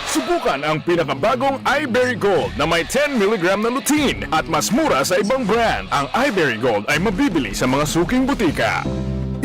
Subukan ang pinakabagong iBerry Gold na may 10 mg na lutein at mas mura sa ibang brand. Ang iBerry Gold ay mabibili sa mga suking butika.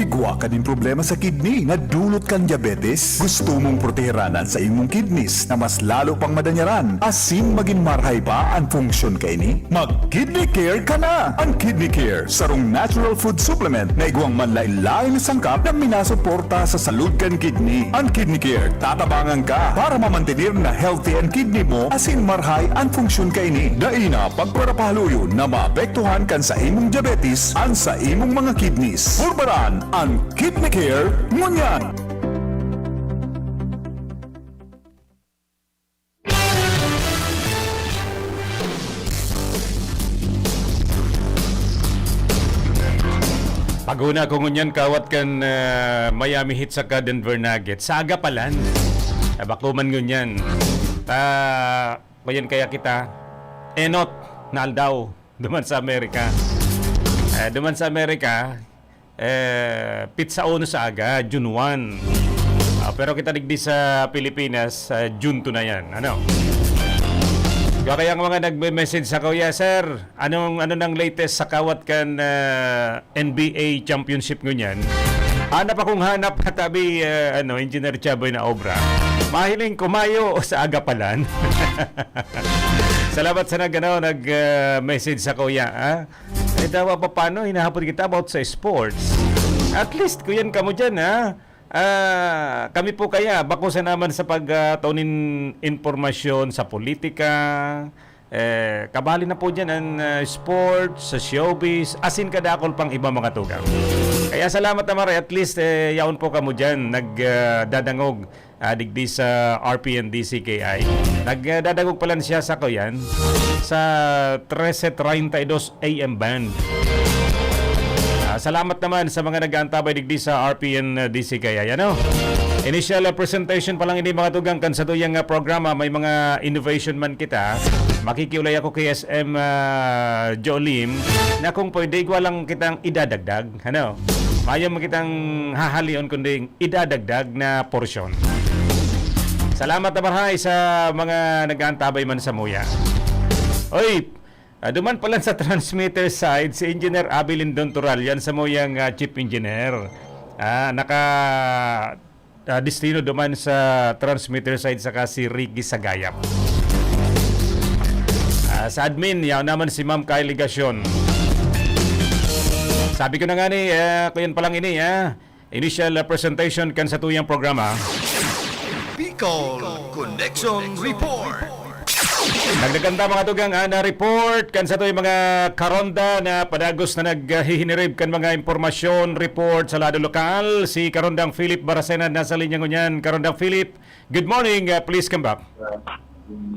Igwa ka din problema sa kidney na dulot kang diabetes? Gusto mong proteheranan sa imong kidneys na mas lalo pang madanyaran asin maging marhay pa ang funksyon kay ni? Mag-Kidney Care ka na! Ang Kidney Care, sarong natural food supplement na igwang manlain-lain na sangkap na minasuporta sa salud kan kidney. Ang Kidney Care, tatabangan ka para mamantinir na healthy ang kidney mo asin marhay ang funksyon kay ni. Daina pagparapahaluyo na maapektuhan kan sa imong diabetes ang sa imong mga kidneys. Purbaran ang Kidney Care ngunyan. Paguna ko ngunyan kawat kan Miami Heat sa Denver Nuggets. Saga palan. Bakuman ngunyan. Bayan kaya kita. Enot na aldaw. Duman sa Amerika. Pizza ono sa aga, June 1. Pero kita digdi sa Pilipinas, June 2 na yan. Ano? Kaya ang mga nagme-message sa kuya, sir, ano nang latest sa kawat kan NBA championship ngunyan? Hanap akong hanap katabi Engineer Chaboy na obra. Mahiling kumayo sa aga palan. Salamat sa nag-message sa kuya. Dawa pa paano hinahapon kita about sa sports. At least kuyan ka mo dyan, ha? kami po kaya bakusan naman sa pagtaunin informasyon sa politika, kabali na po dyan ang sports, sa showbiz, asin kadakol pang iba mga tugang. Kaya salamat naman, at least yaon po kamo dyan, nagdadangog digdi sa RPNDCKI. Nagdadangog pala siya sa kuyan sa 13:32 AM band. Salamat naman sa mga nag-aantabay digdi sa RPNDCKI. Ano? Initial presentation pa lang ini mga tugang kan sa tuyang programa, may mga innovation man kita. Makikiulay ako kay SM Jolim na kung pwede walang kitang idadagdag, ano? Mayam kitang hahalion kundi idadagdag na porsyon. Salamat na marhay sa mga nag-aantabay man sa muya. Oy, duman pala sa transmitter side si Engineer Abilin Dontoral, yan sa muyang chief engineer. Destino duman sa transmitter side saka si Ricky Sagayap. Sa admin, yaw naman si Ma'am Kylie Gasyon. Sabi ko na nga ni, kuyan pa lang ini, initial presentation kan sa tuyang programa. Bicol Connection Report. Nagdaganda mga tugang na report kan sa tuyang mga karonda na padagos na naghihinirib kan mga impormasyon, report sa lado lokal. Si Karondang Philip Barasena nasa linya ngunyan. Karondang Philip, good morning, please come back.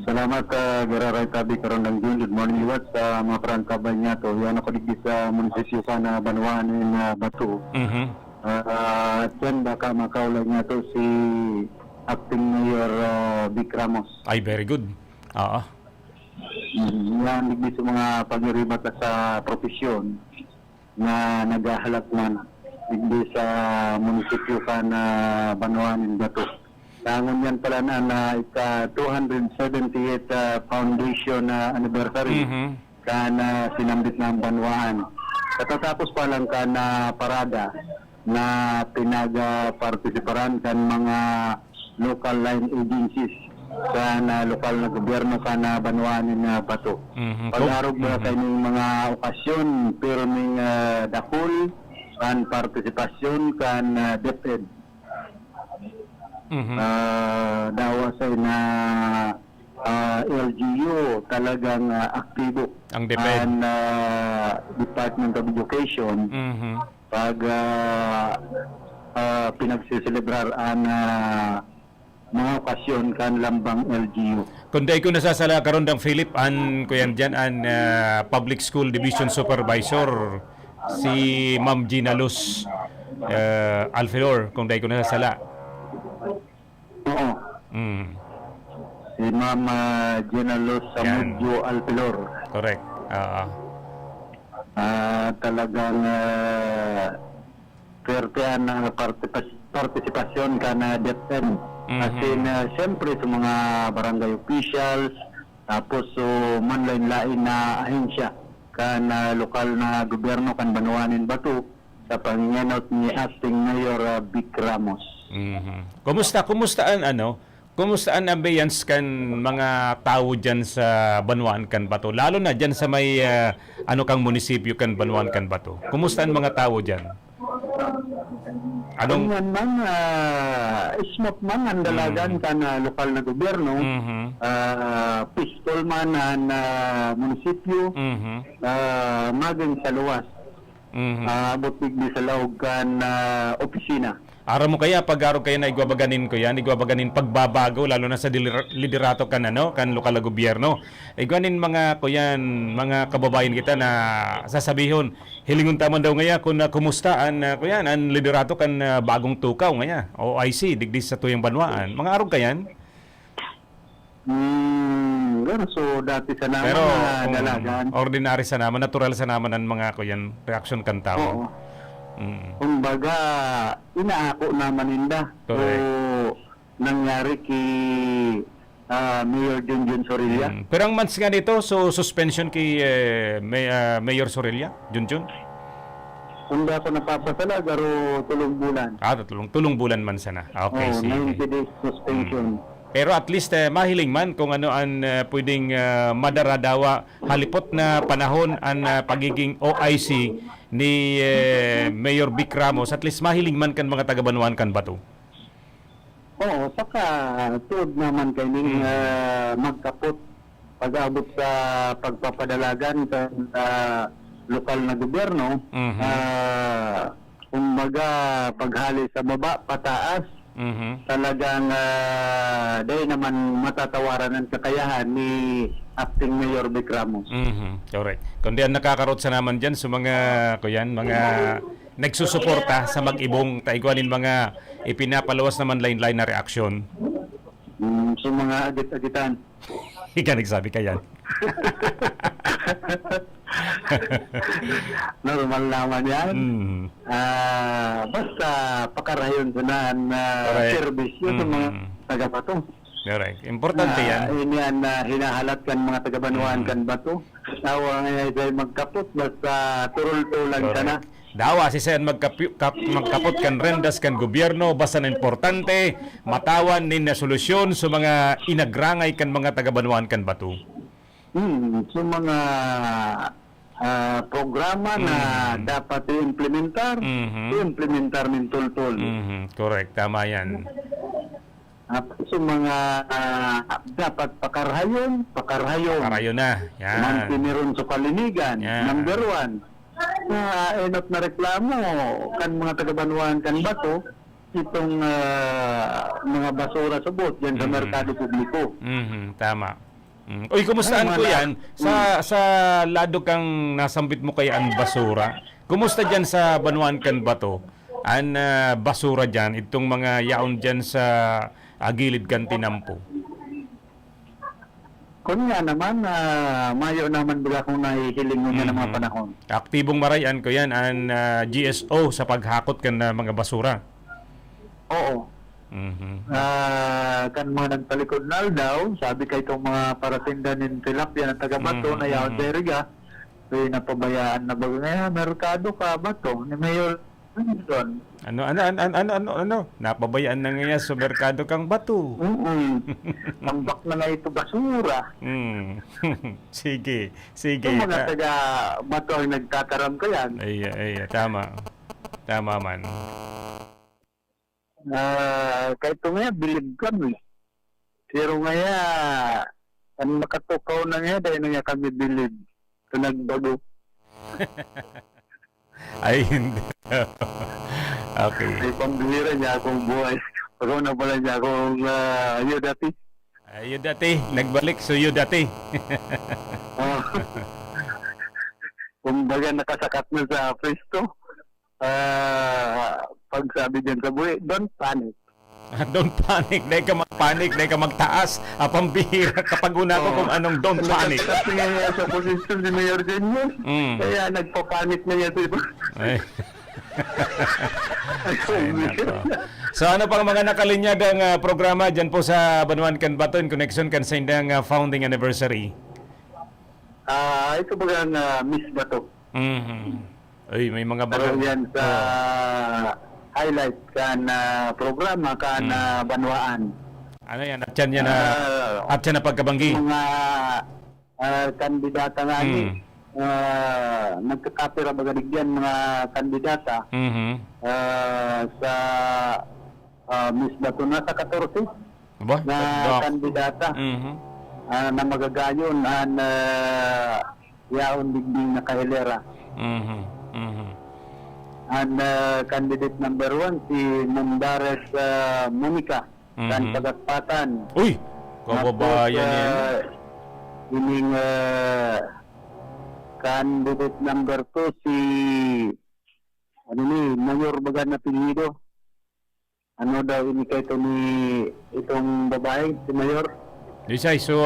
Salamat, Gararay Tabi Karondang Jun. Good morning, Iwat, sa mga perangkabay niya to. Yan ako digdi sa munisipyo sa na Banwaan na Batu. Yan baka makaulay niya to si Acting Mayor Vic Ramos. Ay, very good. Yan digdi sa mga pagiribat sa profesyon na naghahalak man digdi sa munisipyo sa na Banwaan na Batu. Tangon yan pala na ika-278th foundation anniversary na sinambit ng Banwaan. Katatapos pa lang ka na parada na pinag-participaran kan mga local line agencies sa na lokal na gobyerno sa na Banwaan na Bato. Pag-arog ba sa inyong mga okasyon pero may dakol kan partisipasyon kan DepEd. Dawa sa na LGU talagang aktibo ang DepEd and Department of Education pag pinagsiselebrar ang mga okasyon kan lambang LGU. Kundi ko nasasala Karondang Philip an kuyan dyan an Public School Division Supervisor si Ma'am Gina Luz Alfilor, kung dahil ko nasasala. Oo. Si Ma'am Gina Luz Samudjo Alpilor. Correct. Talagang pertean ng partisipasyon ka na DepEd. Kasi siyempre sa mga barangay officials, tapos manlain-lain na ahensya ka na lokal na gobyerno kan Banwaan Batu sa panginganot ni Acting Mayor Vic Ramos. Kumusta ang ambience kan mga tao dyan sa Banwaan kan Bato? Lalo na dyan sa may kang munisipyo kan Banwaan kan Bato. Kumusta ang mga tao dyan? Anong smooth man ang dalagan ka na lokal na gobyerno, peaceful man ang munisipyo, maging sa luwas. Butig di sa laog kan opisina. Ara mo kaya pag-araw kayo na igwabaganin ko yan, igwabaganin pagbabago lalo na sa liderato kan kan lokal na gobyerno. Igwanin mga kuyan, mga kababayan kita na sasabihon, hilingon taman daw ngaya kung kumusta kuyan ang liderato kan bagong tukaw ngaya. OIC digdi sa tuyang Banwaan. Mga araw kayan? So dati sa naman pero dalagan. Ordinary sa naman, natural sa naman ang mga kuyan reaction kan tao. Kumbaga, inaako naman ninda. So, nangyari kay Mayor Junjun Sorilla. Pero ang months nga nito, so suspension kay Mayor Sorilla, Junjun? Kung ako napapatala, garo tulong bulan. Tulong bulan man sana. Okay, sige. 90 days suspension. Pero at least mahiling man kung ano ang pwedeng madaradawa halipot na panahon ang pagiging OIC ni Mayor Vic Ramos. At least mahiling man kan mga taga-Banuan kan bato. Oo, saka tuod naman kaning magkapot pag-abot sa pagpapadalagan sa lokal na gobyerno. Kumbaga paghali sa baba, pataas, talagang dahil naman matatawaran ang kakayahan ni Acting Mayor Vic Ramos. Correct. Kundi ang nakakarot sa naman dyan sa mga, mga nagsusuporta sa mag-ibong taigwanin mga ipinapaluwas naman line-line na reaksyon. So mga agit-agitan. Ika nagsabi ka yan. Normal naman yan. Basta pakarayon sa service yun sa mga taga-bato. Correct. Importante yan. Yun yan hinahalat kan mga taga-Banuan kan bato. Tawa nga dahil magkapot basta turul-tulang ka na. Dawa si Sen magkapot kan rendas kan gobyerno basta na importante matawan nin na solusyon sa mga inagrangay kan mga taga-Banuan kan bato. So mga programa na dapat i-implementar, i-implementar min tul-tul. Correct, tama yan. So mga dapat pakarhayon. Pakarhayon na. Yan. Mantiniron sa palinigan. Yan. Number 1. Enot na reklamo kan mga taga-Banuan kan bato itong mga basura subot yan sa merkado publiko. Tama. Uy, kumustaan ko yan? Sa lado kang nasambit mo kay ang basura. Kumusta dyan sa Banuan kan bato? Ang basura dyan, itong mga yaon dyan sa gilid kan Tinampo. Kung nga naman, mayo naman baga kung nahihiling mo ng mga panahon. Aktibong marayan ko yan ang GSO sa paghakot kan mga basura. Oo. Kan mga nagtalikod na daw, sabi kay itong mga paratinda ng tilapia ng taga-bato na yaon sa Iriga, so napabayaan na bago ngayon, merkado ka bato ni Mayor Johnson. Ano? Napabayaan na ngayon sa merkado kang bato. Tambak na nga ito basura. Sige. Yung mga taga-bato ang nagtataram ka yan. Ay, tama. Tama man. Kahit ito nga, bilib kami. Pero nga, ang makatukaw na nga, dahil na nga kami bilib. Ito nagbago. Ay, hindi. Okay. Ay, pambihira niya akong buhay. Pero na pala niya akong dati. Dati. Nagbalik so dati. Kumbaga nakasakat na sa presto. Pag sabi dyan sa buhay, don't panic. Don't panic. Dahil ka mag-panic. Dahil ka magtaas. Pambihira kapag una ko kung anong don't panic. Nakasakat na niya sa posisyon ni Mayor Junior. Kaya nagpa-panic na niya ito. So ano pang mga nakalinyadang programa dyan po sa Banuan kan Bato in connection kan sa indang founding anniversary? Ito ba ang Miss Bato? Ay, may mga bago yan sa highlight kan programa kan Banuan. Ano yan? At yan na pagkabanggi? Mga kandidata nga nagkakapira bagaligyan mga kandidata sa Miss Bato na sa 14 na kandidata na magagayon ang yaon digding na kahilera. And candidate number 1 si Mundares Monica kan Pagatpatan. Uy! Kababayan yan. Ining candidate number 2 si Mayor Bagan na Pilido. Ano daw ini kay itong babae si Mayor? Isay, so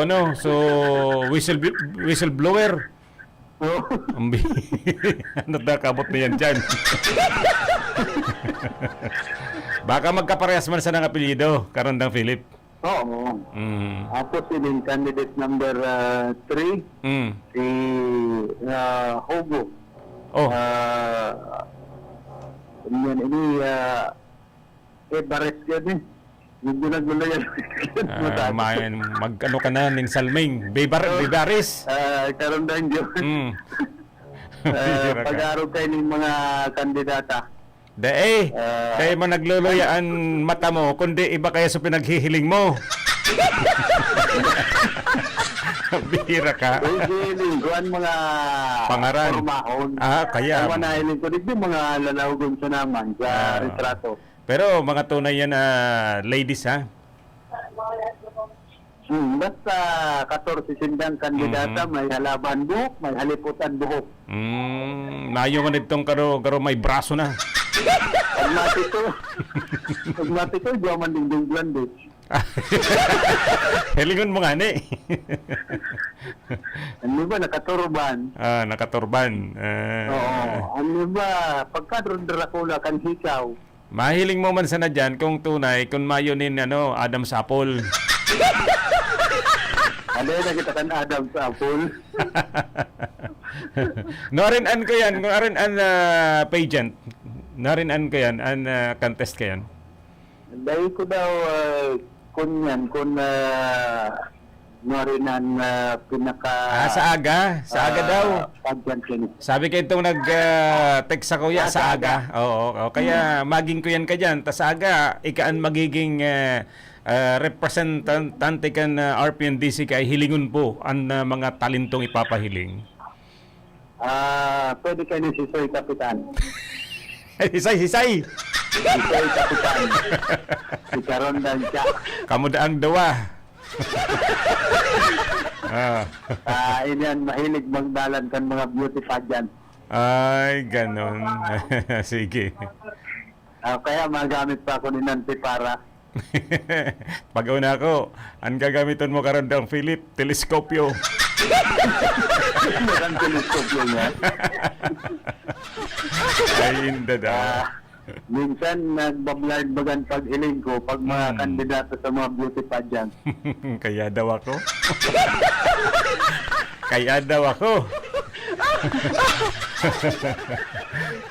whistleblower. Ano na kabot na yan dyan? Baka magkaparehas man sa nang apelyido, Karandang Philip. Oo. Ako si candidate number 3, si Hogo. Ini Bares yan Hindi naglulayan. Mag-ano ka na, ning salming. Bibaris. Karon lang yun. Pag-araw kayo ng mga kandidata. Kaya mo nagluluyaan mata mo, kundi iba kaya sa pinaghihiling mo. Bihira ka. Hiling ko ang mga Pangaran. formahon. Kaya. Ang manahiling ko dito mga lalawgon sa naman sa retrato. Pero mga tunay yan ladies, ha? Basta 14 sindang kandidata, may halaban buhok, may haliputan buhok. Nayo nga nitong karo may braso na. Pagmati ko, diwa man ding dinglan din. Helingon mo nga ni. Ano ba, nakaturban? Nakaturban. Oo. Ano ba, pagkadron Dracula kan hikaw. Mahiling mo man sana dyan kung tunay, kung mayonin Adam Sapol. Ano na kita kan Adam Sapol? Narin-an ko yan, narin-an pageant. Narin-an ko yan, contest ka yan. Dahil ko daw, kung narinan pinaka... Sa aga? Sa aga daw. Sabi kayo itong nag-text ako ya sa aga. Oo. Kaya maging ko yan ka dyan. Tas sa aga, ikaan magiging representante kan RPNDC kay hilingon po ang mga talentong ipapahiling. Pwede kayo ni Sisoy Kapitan. Hisay! Sisoy Kapitan. Si Karon dan siya. Kamudaang dawa. Inian mahilig magdalan kan mga beauty pageant. Ay, ganon. Sige. Kaya magamit pa ako ni Nancy para. Pag-una ako, ang gagamitin mo karon daw, Philip, teleskopyo. Ang teleskopyo niya. Ay, hindi daw. Minsan nagbablard bagan paghiling ko pag mga kandidato sa mga beauty pageant. Kaya daw ako.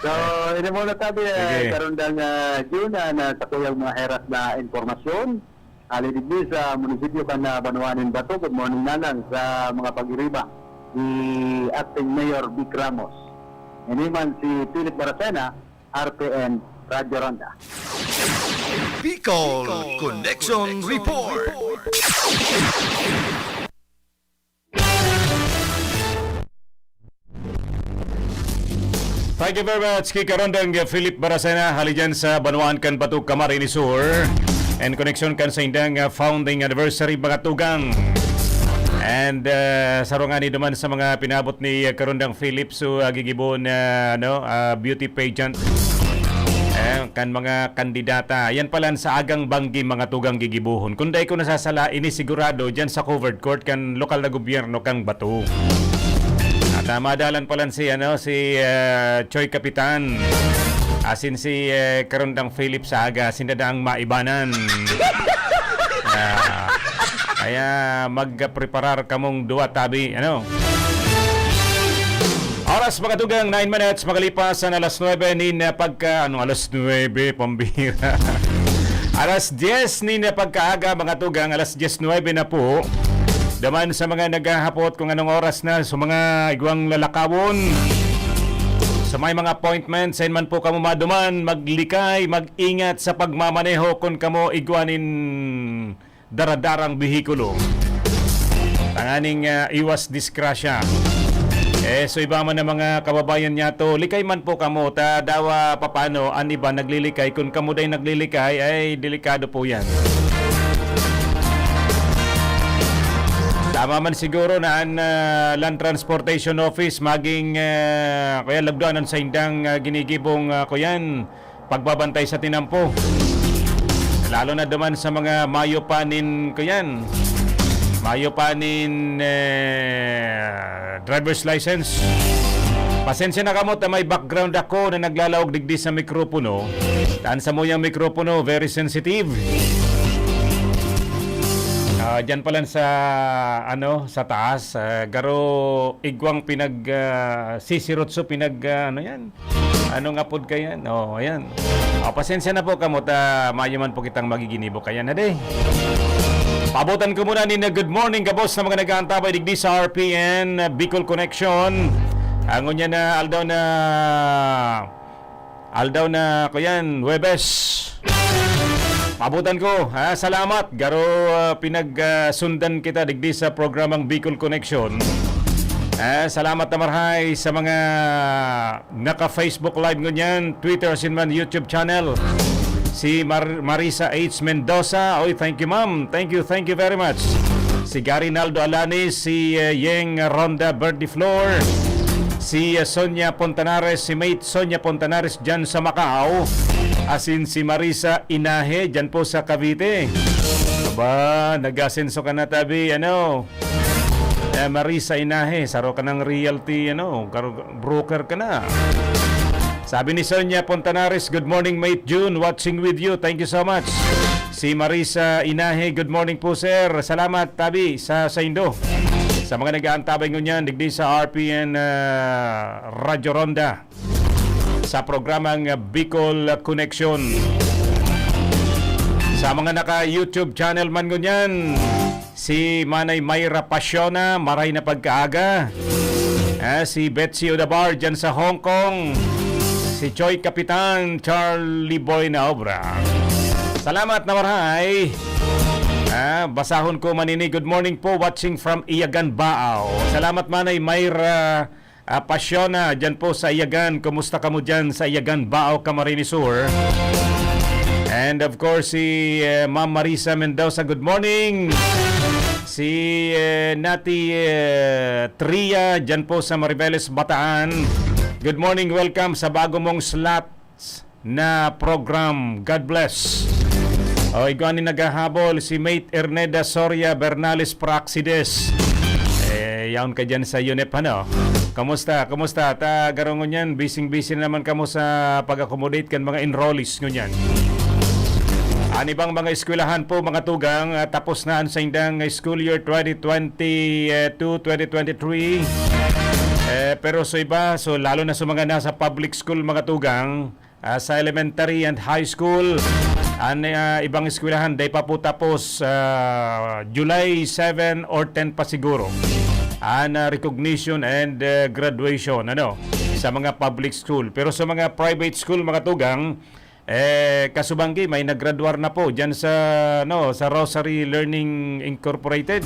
So, ini muna tabi karon dang June na sa kuyang mga heras na informasyon. Alidigdi sa munisipyo kan na Banuanin Bato. Good morning nalang sa mga pag-iriba ni Acting Mayor Vic Ramos. Ini man si Philip Baracena, RPN Radyo Ronda. Bicol Connection Report. Thank you very much, Kikarondang Philip Baracena, hali dyan sa Banuan kan Batuk Camarines Sur. And connection kan sa indang founding anniversary mga tugang. And sarungan ni duman sa mga pinabot ni Karondang Philip so gigibon beauty pageant. Kan mga kandidata. Yan pala sa agang banggi mga tugang gigibuhon. Kung dahil ko nasasala, ini sigurado dyan sa covered court kan lokal na gobyerno kang Batu. At madalan pala si Choy Kapitan. Asin si Karondang Philip sa aga. Sinadaang maibanan. Kaya magpreparar kamong duwa tabi. Oras mga tugang, 9 minutes magalipas sa alas 9 nin pagka alas 9 pambira. Alas 10 nin pagkaaga mga tugang, alas 10:09 na po. Daman sa mga naghahapot kung anong oras na sa mga igwang lalakawon. Sa may mga appointments, sayin man po kamo maduman, maglikay, mag-ingat sa pagmamaneho kung kamo igwanin daradarang bihikulo. Tanganing iwas diskrasya. So iba man na mga kababayan niya to, likay man po kamo, ta dawa papano, an iba naglilikay, kung kamo day naglilikay, ay delikado po yan. Tama man siguro na ang Land Transportation Office maging kaya lagdanan sa indang ginigibong kuyan, pagbabantay sa tinampo. Lalo na duman sa mga mayo panin kuyan. Mayo panin driver's license. Pasensya na kamot na may background ako na naglalawag digdi sa mikropono. Taan sa mo yung mikropono, very sensitive. Diyan pala sa taas, garo igwang pinag sisirotso pinag yan. Ano nga pod kayan? Oh, ayan. Pasensya na po kamo ta mayaman po kitang magiginibo kayan na de. Pabutan ko muna ni na good morning kabos na mga nag-aantabay digdi sa RPN Bicol Connection. Ang unya na aldaw na ko yan, Huwebes. Pabutan ko, salamat. Garo pinagsundan kita digdi sa programang Bicol Connection. Salamat na marhay sa mga naka-Facebook Live ngunyan, Twitter, sinman, YouTube channel. Si Marisa H. Mendoza. Oy, thank you ma'am. Thank you very much. Si Gary Naldo Alanis, si Yeng Ronda Verdiflor, si Sonia Pontanares, si mate Sonia Pontanares dyan sa Macau. Asin si Marisa Inahe dyan po sa Cavite. Aba, nag-asenso ka na tabi, Marisa Inahe, saro ka ng realty, broker ka na. Sabi ni Sonia Pontanares, good morning mate June, watching with you, thank you so much. Si Marisa Inahe, good morning po sir, salamat tabi sa Indo. Sa mga nag-aantabay ngunyan, digdi sa RPN Radyo Ronda sa programang Bicol Connection. Sa mga naka-YouTube channel man ngunyan, si Manay Mayra Pasiona, maray na pagkaaga. Si Betsy Odabar dyan sa Hong Kong. Si Choi Kapitan Charlie Boy na obra. Salamat na maray. Basahon ko manini, good morning po, watching from Iagan, Baao. Salamat Manay Mayra Pasiona dyan po sa Iagan. Kumusta ka mo dyan sa Iagan, Baao, Camarines Sur? And of course si Ma'am Marisa Mendoza, good morning. Si Nati Tria dyan po sa Maribeles, Bataan. Good morning, welcome sa bago mong slots na program. God bless. Iguanin naghahabol si Mate Erneda Soria Bernales Praxides. Yaon ka dyan sa UNEP, Kamusta? Garong ngunyan, busy naman kamo sa pag-accommodate kan mga enrollees ngunyan. Anibang mga eskwelahan po, mga tugang, tapos na sa indang school year 2022-2023. Pero sa iba, lalo na sa mga nasa public school, mga tugang, sa elementary and high school, ibang eskwelahan, day pa po tapos July 7 or 10 pa siguro. Recognition and graduation, sa mga public school. Pero sa mga private school, mga tugang, kasubanggi may naggraduar na po diyan sa Rosary Learning Incorporated,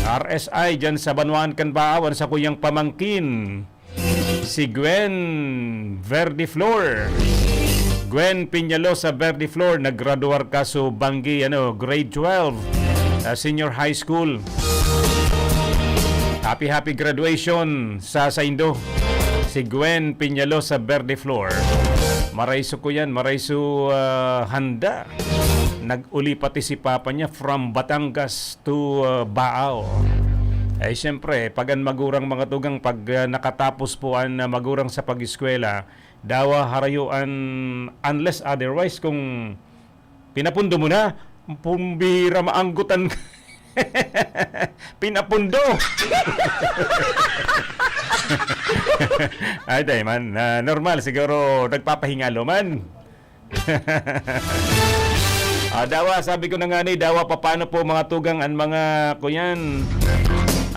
RSI diyan sa Banwaan Canbaawan, sa kuyang pamangkin si Gwen Verdiflor. Gwen Piñalosa Verdiflor, naggraduar ka sa Banggi, grade 12, senior high school. Happy graduation sa Indo. Si Gwen Piñalosa Verdiflor. Maraiso ko yan, handa. Nag-uli pati si papa niya from Batangas to Baao. Siyempre, pag ang magurang mga tugang, pag nakatapos po ang magurang sa pag-eskwela, dawa harayuan unless otherwise, kung pinapundo mo na, pumbira maanggutan pinapundo. Ay, day man. Normal, siguro nagpapahingalo man. Dawa, sabi ko na nga dawa, paano po mga tugang ang mga kuyan,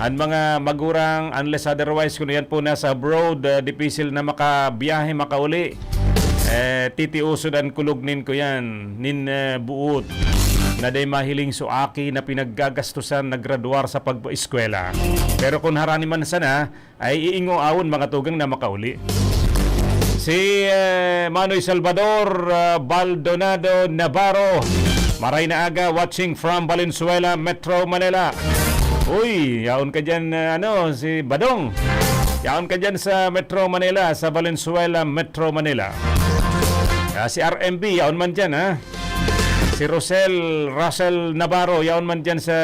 ang mga magurang, unless otherwise, kung yan po nasa abroad, dipisil na makabiyahe, makauli. Titiusod ang kulugnin ko yan, nin buot. Na day mahiling suaki na pinaggagastusan naggraduar sa pag-eskwela. Pero kung harani man sana, ay iingo awon mga tugang na makauli. Si Manoy Salvador Baldonado Navarro, maray na aga, watching from Valenzuela, Metro Manila. Uy, yaon ka dyan, si Badong. Yaon ka dyan sa Metro Manila, sa Valenzuela, Metro Manila. Si RMB, yaon man dyan, Si Russell Navarro, yaon man dyan sa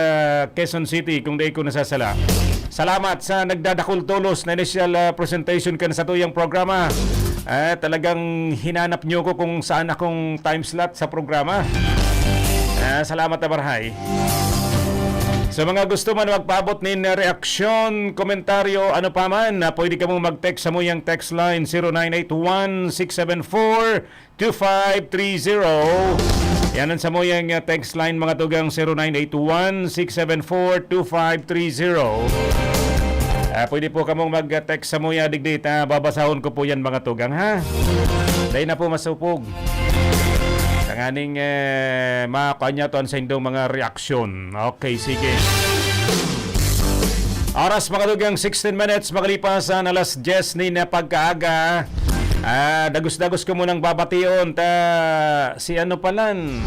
Quezon City, kung di ko nasasala. Salamat sa nagdadakol tulos na initial presentation kan sa tuyang programa. Talagang hinanap nyo ko kung saan akong time slot sa programa. Salamat na barhay. Sa mga gusto man magpaabot nin reaksyon, komentaryo, ano pa man, pwede ka mong mag-text sa muyang text line 0981-674-2530. Yan ang sa muyang text line mga tugang 0981-674-2530. Pwede po ka mong mag-text sa muya digdi. Babasahon ko po yan mga tugang ha. Dahil na po masupog. Tanganing makakanya to sa indong mga reaksyon. Okay, sige. Oras mga tugang 16 minutes makalipas na alas 10 ni na pagkaaga. Dagos-dagos ko munang babation si ano palan.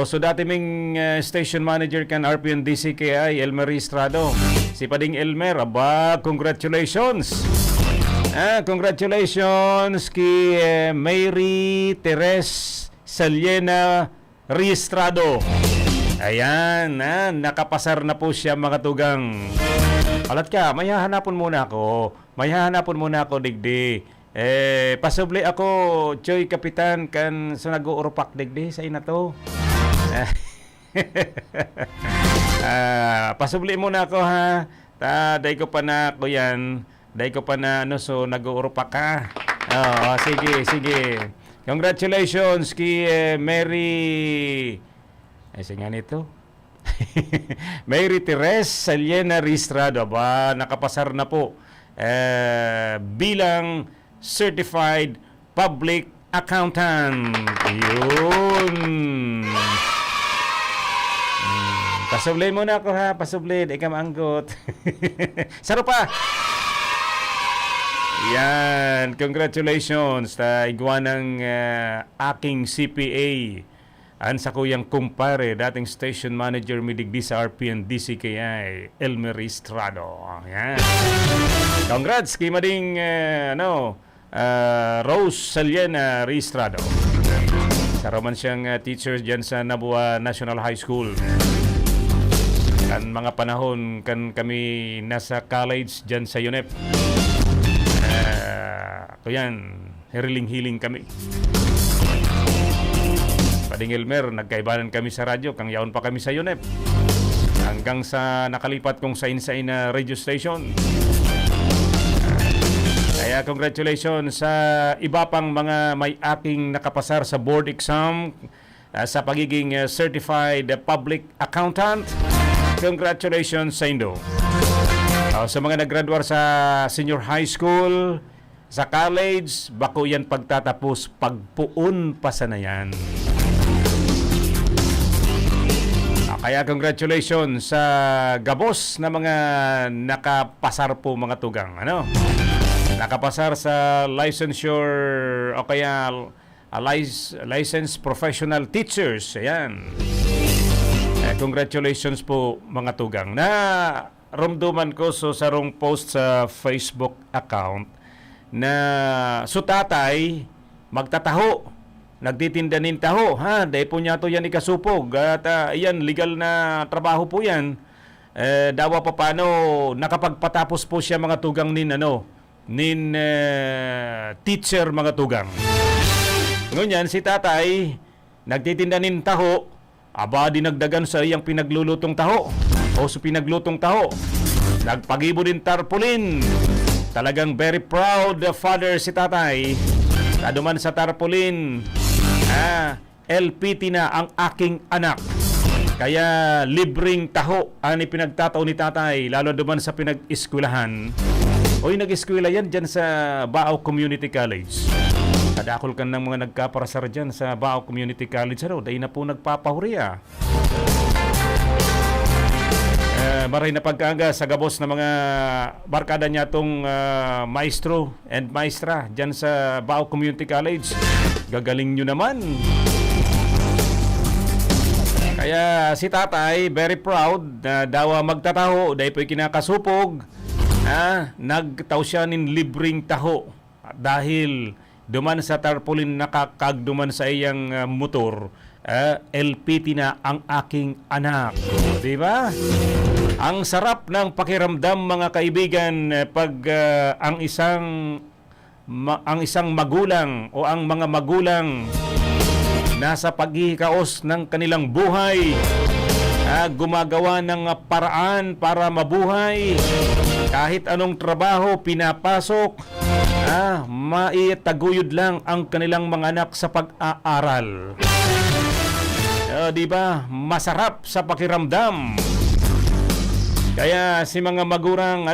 So dati ming station manager kan RPN DCKI Elmer Estrado. Si Pading Elmer, congratulations. Congratulations kay Mary Teres Saliena Registrado. Ayan, nakapasar na po siya mga tugang. Alat ka, may hahanapon muna ako. Digdi. Pasubli ako, Choy Kapitan, kan sa nag-uurupak digdi sa ina to. Pasubli muna ako ha. Day ko pa na ako yan. Day ko pa na so nag-uurupak ka. Sige. Congratulations kay Mary. Nga nito. Mary Teres Saliena Registrado. Nakapasar na po bilang Certified Public Accountant. Yun. Pasubli muna ako ha. Pasubli. Di ka maanggot. Saro pa. Yan, congratulations sa iguanang aking CPA. Sa kuyang kumpare, dating station manager midigdi sa RPN DCKI, Elmer Estrado. Yan. Congrats kay mading Rose Saliena Registrado. Karoman siyang teacher dyan sa Nabua National High School. Kan mga panahon kan kami nasa college dyan sa UNEP. Yan, hiriling-hiling kami. Pading Elmer, nagkaibanan kami sa radyo, kang yaon pa kami sa UNEP. Hanggang sa nakalipat kong sa na radio station. Kaya congratulations sa iba pang mga may aking nakapasar sa board exam sa pagiging Certified Public Accountant. Congratulations sa indo. Sa mga nag-graduate sa senior high school, sa college, bako yan pagtatapos, pagpuon pa sana yan. Kaya congratulations sa gabos na mga nakapasar po mga tugang. Nakapasar sa licensure o kaya licensed professional teachers. Ayan. Congratulations po mga tugang. Rumduman ko sa rong post sa Facebook account na sutatay magtataho, nagtitinda nin taho ha, dahil po niya to yan ikasupog at yan legal na trabaho po yan. Dawa pa paano nakapagpatapos po siya mga tugang nin teacher mga tugang. Ngunyan si tatay nagtitinda nin taho, dinagdagan sa iyang pinaglulutong taho o sa pinaglutong taho, nagpagibo din tarpulin. Talagang very proud father si tatay. Kaduman sa tarpaulin, LPT na ang aking anak. Kaya libreng taho ang ipinagtataon ni tatay, lalo duman sa pinag-eskwelahan. Nag-eskwela yan dyan sa Bao Community College. Kadakol ka ng mga nagkaparasar dyan sa Bao Community College. Dahil na po nagpapahuri maray na pagkaaga sa gabos na mga barkada niya itong maestro and maestra dyan sa Bao Community College. Gagaling nyo naman. Kaya si tatay, very proud na dawa magtataho, dahil po'y kinakasupog. Nagtaw siya nin libreng taho dahil duman sa tarpaulin nakakagduman sa iyang motor. LPT na ang aking anak. Diba? Ang sarap ng pakiramdam mga kaibigan pag ang isang magulang o ang mga magulang nasa paghihikaos ng kanilang buhay gumagawa ng paraan para mabuhay. Kahit anong trabaho pinapasok, maitaguyod lang ang kanilang mga anak sa pag-aaral. Di ba? Masarap sa pakiramdam. Kaya si mga magurang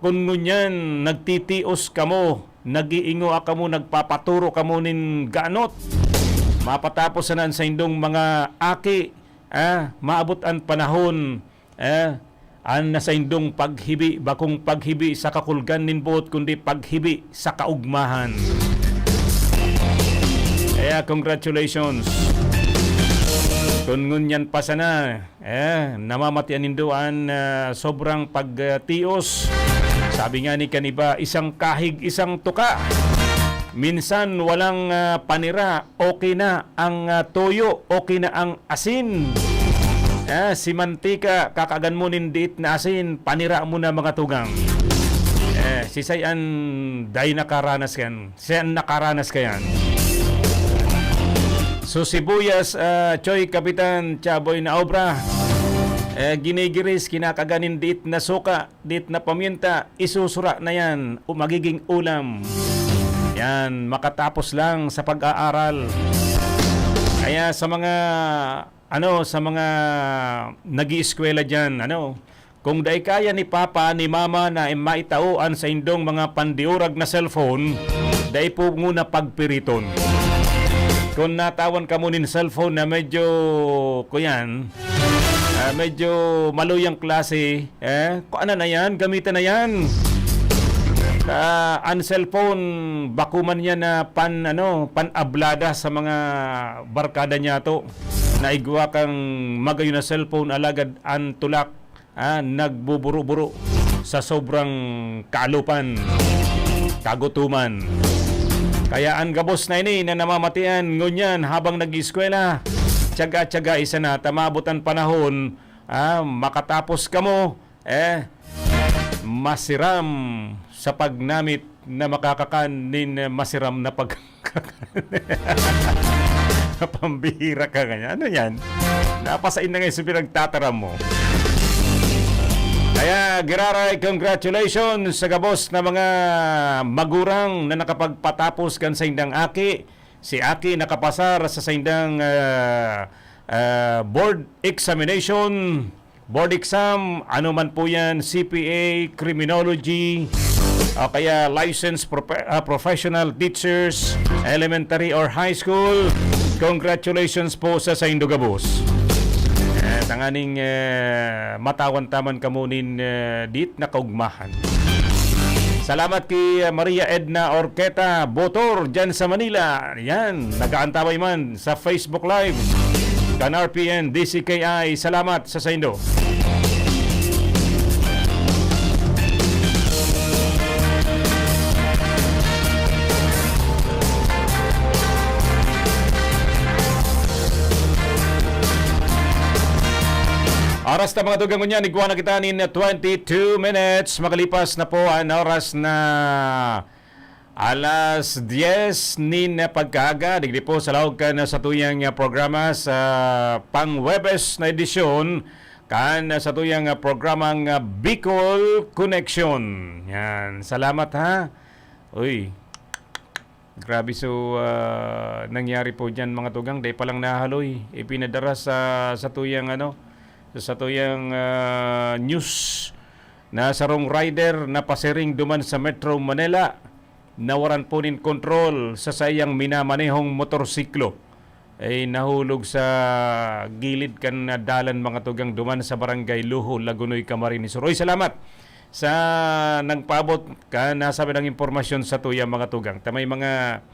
kung ngunyan nagtitios kamo, nagiingo kamo, nagpapaturo kamo nin ganot, mapatapos na sa indong mga aki, maabot ang panahon, ang nasa indong paghibi, bakong paghibi sa kakulgan nin buot, kundi paghibi sa kaugmahan. Kaya congratulations. Kung ngunyan pa sana, namamatian nindoan sobrang pagtios. Sabi nga ni kaniba, isang kahig, isang tuka. Minsan walang panira, okay na ang toyo, okay na ang asin. Si mantika, kakagan mo nindiit na asin, panira mo na mga tugang. Si Sayan, day nakaranas yan. Sayan nakaranas ka yan. So sibuyas, Choy, Kapitan, Chaboy na obra, ginigiris, kinakaganin dit na suka, dit na paminta, isusura na yan, magiging ulam. Yan, makatapos lang sa pag-aaral. Kaya sa mga, sa mga nag-ieskwela dyan, kung day kaya ni Papa, ni Mama na maitauan sa indong mga pandiurag na cellphone, day po muna pagpiriton. Kung natawan ka mo nin cellphone na medyo medyo maluyang klase, kung ano na yan, gamitan na yan. Ang cellphone, bakuman niya na pan-ablada sa mga barkada niya to. Naigwa kang magayon na cellphone, alagad ang tulak, nagbuburo-buro sa sobrang kalupan, kagutuman. Kaya ang gabos na ini na namamatian ngunyan habang nag-eskwela, tiyaga-tiyaga isa na, tamabutan panahon, makatapos ka mo, masiram sa pagnamit na makakakanin, masiram na pambihira ka ganyan. Ano yan? Napasain na ngayon sa pinagtataram mo. Kaya, Giraray, congratulations sa gabos na mga magurang na nakapagpatapos kan sa indang aki. Si Aki nakapasar sa indang board examination, board exam, ano man po yan, CPA, criminology, o kaya licensed professional teachers, elementary or high school. Congratulations po sa indo gabos. Tanganing matawan taman kamunin dit na kaugmahan. Salamat kay Maria Edna Orqueta Botor dyan sa Manila. Yan, nag-aantabay man sa Facebook Live. Kan RPN DCKI, salamat sa indo. Oras na mga tugang niya, nigwa na kita nin 22 minutes. Makalipas na po ang oras na alas 10 nin pagkaaga. Digdi po sa lawag ka na sa tuyang programa sa pang-Webes na edisyon kan sa tuyang programang Bicol Connection. Yan, salamat ha. Uy, grabe nangyari po dyan mga tugang. Day palang nahaloy. Ipinadara sa tuyang sa tuyang news na sarong rider na pasering duman sa Metro Manila, nawaran po nin kontrol sa sayang minamanehong motorsiklo ay nahulog sa gilid kan dalan mga tugang duman sa barangay Luho, Lagunoy, Camarines Sur. Salamat sa nagpaabot ka nasabi ng impormasyon sa tuyang mga tugang. May mga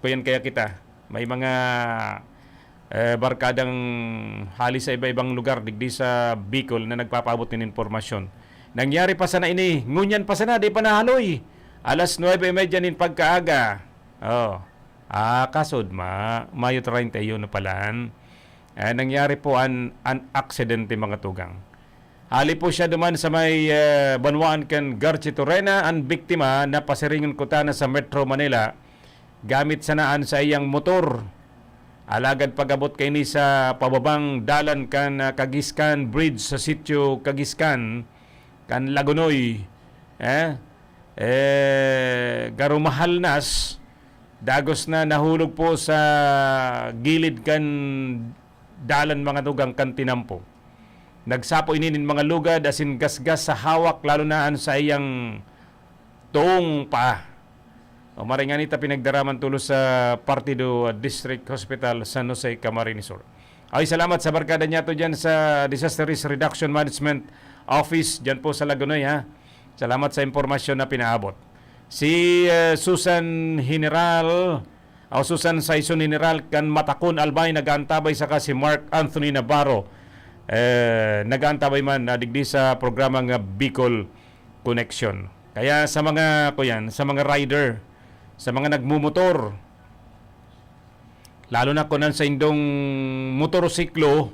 kuyan kaya kita, may mga barkadang halis sa iba-ibang lugar digdi sa Bicol na nagpapabot ng informasyon. Nangyari pa sana ini, ngunyan pa sana, di pa nahaloy. Alas 9:30 nin pagkaaga. Kasod Mayo 31 na palaan. Nangyari po an aksidente mga tugang. Hali po siya duman sa may banwaan kan Garci Torena, ang biktima na pasiringon kutana sa Metro Manila gamit sanaan sa iyang motor. Alagad pagabot kay ni sa pababang dalan kan Kagiskan Bridge sa sitio Kagiskan kan Lagunoy. Garumahal nas dagos na nahulog po sa gilid kan dalan mga tugang kan Tinampo. Nagsapo ininin mga lugad asin gasgas sa hawak lalo na sa iyang tuong pa. O maringan ita pinagdaraman tulo sa Partido District Hospital San Jose, Camarines Sur. Ay salamat sa barkada niya to dyan sa Disaster Risk Reduction Management Office dyan po sa Lagunoy ha. Salamat sa impormasyon na pinaabot. Si Susan Saison General kan Matakon Albay nagaantabay saka si Mark Anthony Navarro nagaantabay man digdi sa programa nga Bicol Connection. Kaya sa mga sa mga rider, sa mga nagmumotor, lalo na kunan sa indong motorsiklo,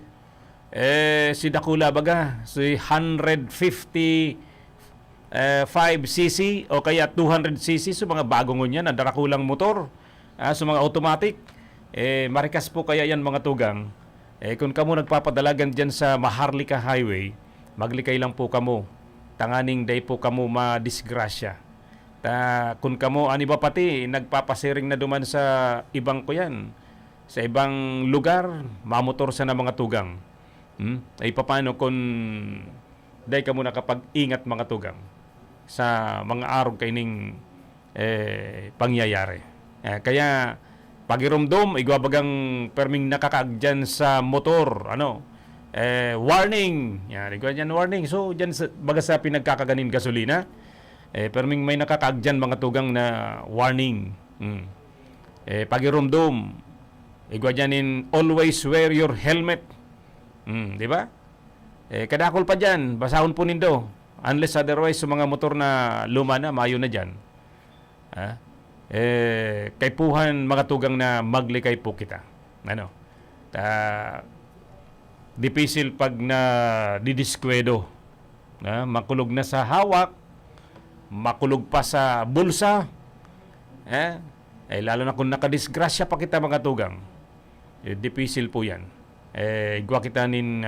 si Dakula baga, si 155cc o kaya 200cc, so mga bagong yan, na darakulang motor, so mga automatic, marikas po kaya yan mga tugang. Kung kamo nagpapadalagan dyan sa Maharlika Highway, maglikay lang po kamo, tanganing day po kamo madisgrasya. Kung kamo ani ba pati nagpapasiring na duman sa ibang sa ibang lugar, mamotor sa na mga tugang. Ay paano kung day kamo nakapag-ingat mga tugang sa mga araw kaining pangyayari. Kaya pagirumdom igwabagang perming nakakaagyan sa motor, warning. Yan, igwagan warning. So diyan baga sa pinagkakaganin gasolina, perming may nakakaagyan mga tugang na warning. Pagirumdom, igwadyanin always wear your helmet. Di ba? Kadakol pa dyan, basahon po nindo. Unless otherwise, sa mga motor na luma na, mayo na dyan. Kaypuhan mga tugang na maglikay po kita. Dipisil pag na didiskwedo. Makulog na sa hawak, makulog pa sa bulsa, lalo na kung nakadisgrasya pa kita mga tugang, dipisil po yan. Igwa kita nin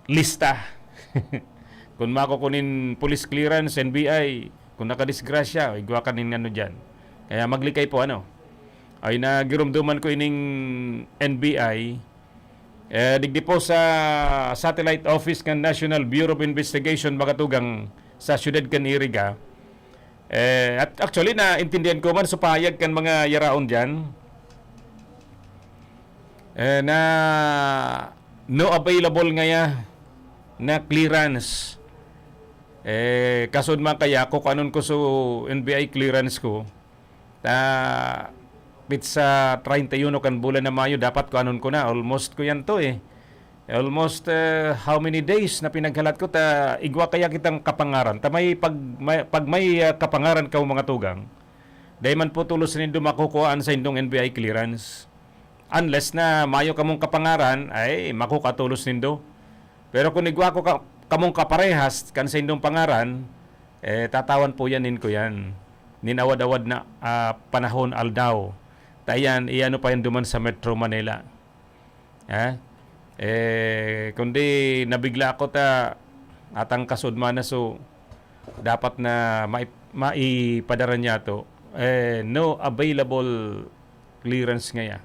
lista. Kung makukunin police clearance, NBI, kung nakadisgrasya, igwa ka nin dyan. Kaya maglikay po ay nagirumduman ko ining NBI, digdi po sa satellite office kan National Bureau of Investigation makatugang sa siyudad kan Iriga. At actually na intindihan ko man sa pahayag kan mga yaraon diyan na no available ngaya na clearance. Kasod man kaya ko kanon ko so NBI clearance ko sa 31 kan bulan na Mayo dapat ko anon ko na almost ko yan to almost how many days na pinaghalat ko igwa kaya kitang kapangaran pag may kapangaran ka mga tugang dahil man po tulos nindo makukuhaan sa indong NBI clearance unless na mayo kamong kapangaran ay makukatulos nindo pero kung igwa ko kamong kaparehas kan sa indong pangaran tatawan po yanin ko yan ninawad-awad na panahon aldaw. Tayan, iano pa yan duman sa Metro Manila. Kundi nabigla ako atang kasod man na so dapat na maipadara niya to. No available clearance ngaya.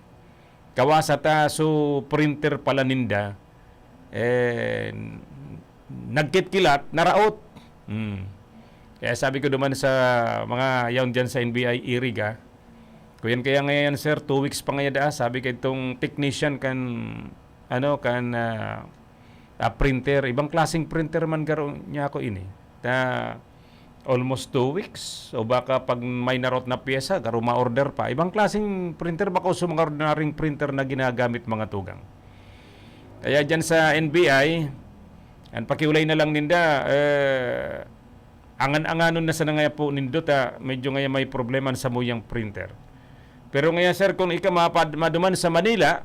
Kawasa so printer pala ninda. Nagkitkilat, naraot. Kaya sabi ko duman sa mga yaon dyan sa NBI Iriga, kuyan kaya ngayon sir 2 weeks pa ngayon sabi kay itong technician kan printer ibang klaseng printer man garo niya ako ini almost 2 weeks o baka pag may narot na pyesa garo ma-order pa ibang klaseng printer baka sa mga ordinaryong printer na ginagamit mga tugang kaya dyan sa NBI pakiulay na lang ninda angan-anganon na sa ngaya po nindo medyo ngaya may problema sa muyang printer. Pero ngayon sir, kung maduman sa Manila,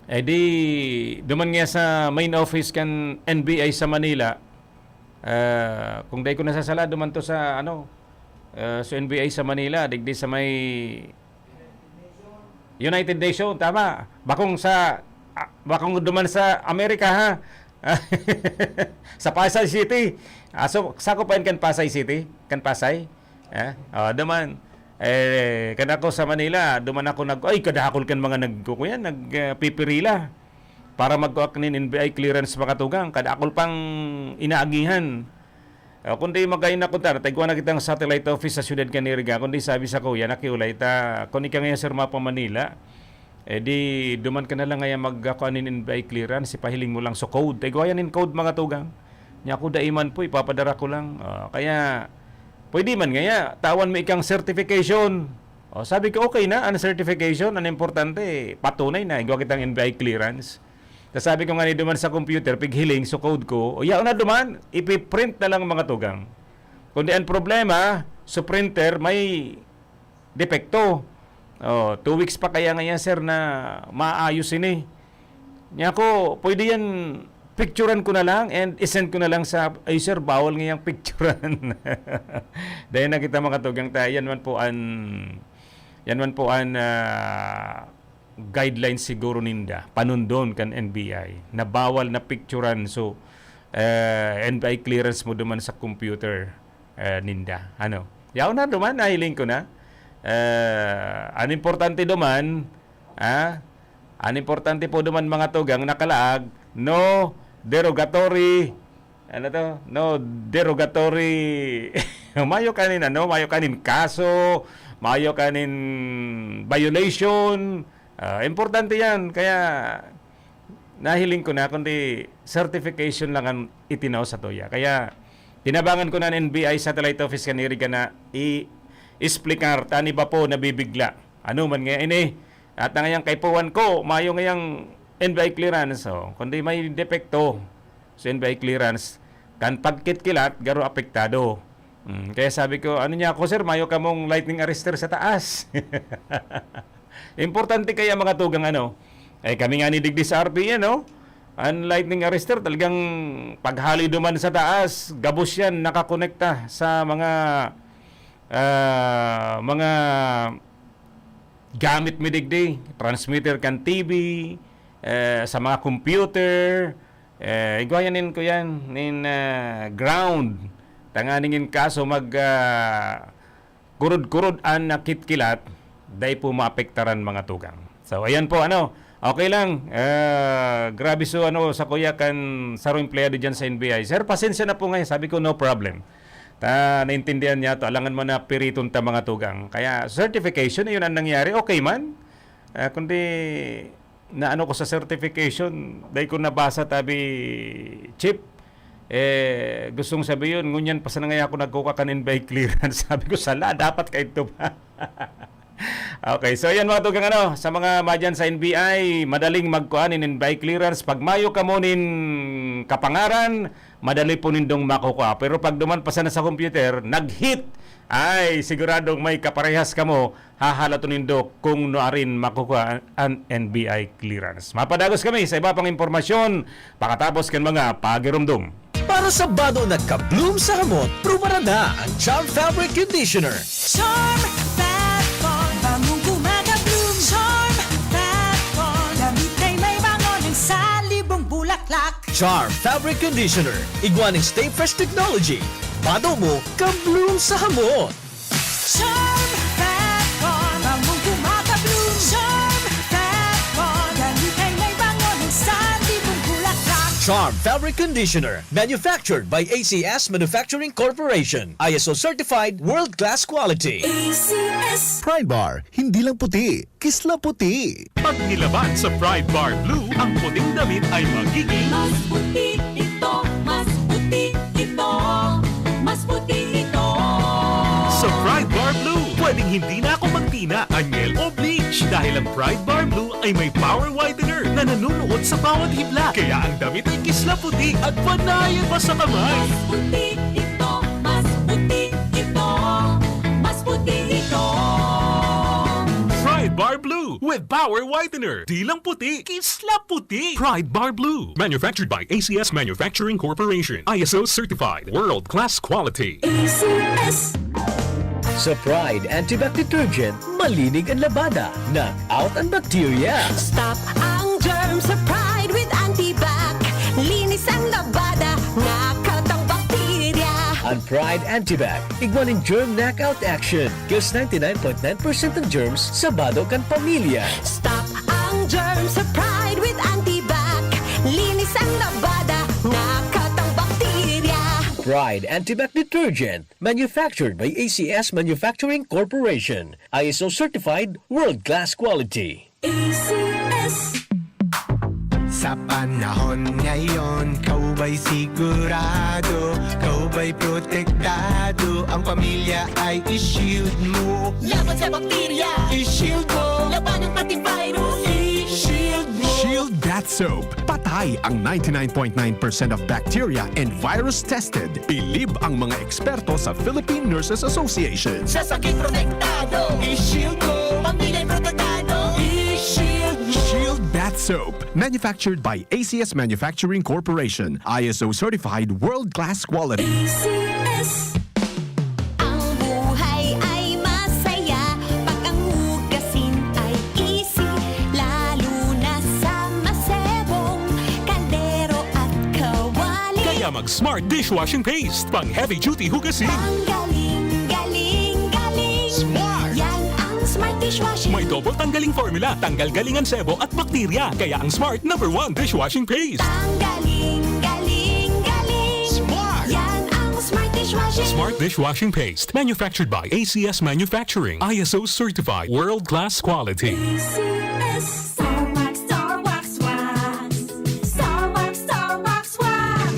di duman nga sa main office kan NBI sa Manila, kung day ko nasasala, duman to sa sa NBI sa Manila, digdi sa may United Nations, tama. Bakong duman sa Amerika, ha? Sa Pasay City. So, sakupain kan Pasay City? Kan Pasay? Duman. Kan ako sa Manila, duman ako kadakol kan mga nagpipirila para magkuak nin NBI clearance makatugang. Kadakol pang inaagihan. Kundi magayin ako ta, tagwa na kitang satellite office sa Siyudad Caniriga, kundi sabi sa kuya, nakiulay ta, kundi ka ngayon sir pa Manila, di duman ka na lang ngayon magkakuanin NBI clearance, ipahiling mo lang so code. Tagwa yan in code mga tugang. Niya ako daiman po, ipapadara ko lang. Kaya, pwede man ngaya, tawan mo ikang certification. Sabi ko, okay na, ang certification, ang importante, patunay na, igawa kitang NBI clearance. Tapos sabi ko nga ni duman sa computer, pighiling, so code ko, yaw na duman, ipiprint na lang mga tugang. Kundi ang problema, sa printer may depekto. 2 weeks pa kaya ngayon sir na maayos ini. Niya ko, pwede yan, picturean ko na lang and isend ko na lang sa, ay sir, bawal ngayang picturean. Dahil nakita mga tugang tayo, yan man po ang guidelines siguro ninda panundon kan NBI na bawal na picturean so NBI clearance mo duman sa computer ninda yaw na duman nahiling ko na ang importante duman ang importante po duman mga tugang nakalaag no derogatory mayo kanin kaso mayo kanin violation. Importante yan. Kaya nahiling ko na kundi certification lang ang itinaw sa toya. Kaya tinabangan ko na ng NBI Satellite Office kaniriga na i-explicar tani ba po nabibigla. Ano man nga ini. At ngayang kaipuan ko, mayo ngayang NBI clearance. Kundi may depekto sa NBI clearance. Kan pagkitkilat, garo apektado. Kaya sabi ko, niya ako sir, mayo ka mong lightning arrester sa taas. Importante kaya mga tugang kami nga ni digdi sa RPN, ang lightning arrester talagang paghali duman sa taas, gabos yan nakakonekta sa mga gamit mi digdi, transmitter kan TV, sa mga computer, igwayanin ko yan nin ground. Tanganingin kaso kurud-kurud an nakitkilat dahil po maapektaran mga tugang. So, ayan po, okay lang. Grabe so, sa kuya kan saro empleyado dyan sa NBI. Sir, pasensya na po ngayon. Sabi ko, no problem. Naintindihan niya to. Alangan mo na piriton ta mga tugang. Kaya, certification, yun ang nangyari. Okay man. Kundi, naano ko sa certification, dahil ko nabasa tabi chip. Gustong sabihin, ngunyan pa sa nangaya ako nagkuka kan NBI clearance. Sabi ko, sala, dapat kayo ito ba? Okay, so yan mga tugang sa mga madyan sa NBI, madaling magkuhan in NBI clearance. Pag mayo ka mo nin kapangaran, madali po nindong makukuha. Pero pag duman pa sana sa computer, nag-hit, ay siguradong may kaparehas ka mo, hahalato nindo kung noarin makukuha ang NBI clearance. Mapadagos kami sa iba pang impormasyon, pakatapos kan mga pagirumdum. Para sa bado nagka-bloom sa hamot, prumara na ang Charm Fabric Conditioner. Charm Fat Bond, bangong kumaka-bloom. Charm Fat Bond, damit ay may bango ng salibong bulaklak. Charm Fabric Conditioner, igwaning Stay Fresh Technology. Bado mo, ka-bloom sa hamot. Charm Fat Bond, bangong kumaka-bloom. Charm Fat Bond, damit ay may bango ng salibong bulaklak. Charm Fabric Conditioner, manufactured by ACS Manufacturing Corporation. ISO certified, world-class quality. ACS. Pride Bar, hindi lang puti, kisla puti. Pag nilaban sa Pride Bar Blue, ang puting damit ay magiging Mas puti ito, mas puti ito, mas puti ito. sa Pride Bar Blue. Pwedeng hindi na ako magtina, anyel o bleach dahil ang Pride Bar Blue ay may power whitener na nanunuot sa bawat hibla. Kaya ang damit ay kisla puti at panayan pa sa kamay. Mas puti ito, mas puti ito, mas puti ito. Pride Bar Blue with power whitener. Di lang puti, kisla puti. Pride Bar Blue. Manufactured by ACS Manufacturing Corporation. ISO certified. World-class quality. ACS. Sa Pride Antibac Detergent, malinig ang labada. Knock out ang bacteria. Stop ang germs sa Pride with Antibac. Linis ang labada, knockout ang bakterya. Ang Pride Antibac, igwaning germ knockout action. Kills 99.9% ng germs sa bado kan pamilya. Stop ang germs sa Pride with Antibac. Linis ang labada, knockout ang bakterya. Pride Antibac Detergent, manufactured by ACS Manufacturing Corporation. ISO certified, world-class quality. ACS. Sa panahon ngayon, kau ba'y sigurado? Kau ba'y protektado? Ang pamilya ay i-shield mo. Laban sa bakterya, I-shield mo. laban ng antivirus. I-shield mo. Shield Bath Soap. Patay ang 99.9% of bacteria and virus tested. Bilib ang mga eksperto sa Philippine Nurses Association. Sa sakit protektado, I-shield mo. pamilya protektado. I-shield mo. Shield Bath Soap. Manufactured by ACS Manufacturing Corporation. ISO certified world-class quality. ACS. Ang buhay ay masaya pag ang hugasin ay easy, lalo na sa masebong kaldero at kawali. Kaya mag-Smart Dishwashing Paste. Pang heavy-duty hugasin. Ang galing, galing, galing. Smart. Yan ang Smart Dishwashing. May double tanggaling formula. Tanggal galingan sebo at bakterya. Kaya ang Smart #1 Dishwashing Paste. Ang galing, galing, galing. Smart. Yan ang Smart Dishwashing. Smart Dishwashing Paste. Manufactured by ACS Manufacturing. ISO certified. World-class quality. ACS. Star Wax, Star Wax, Wax. Star Wax, Star Wax, Wax.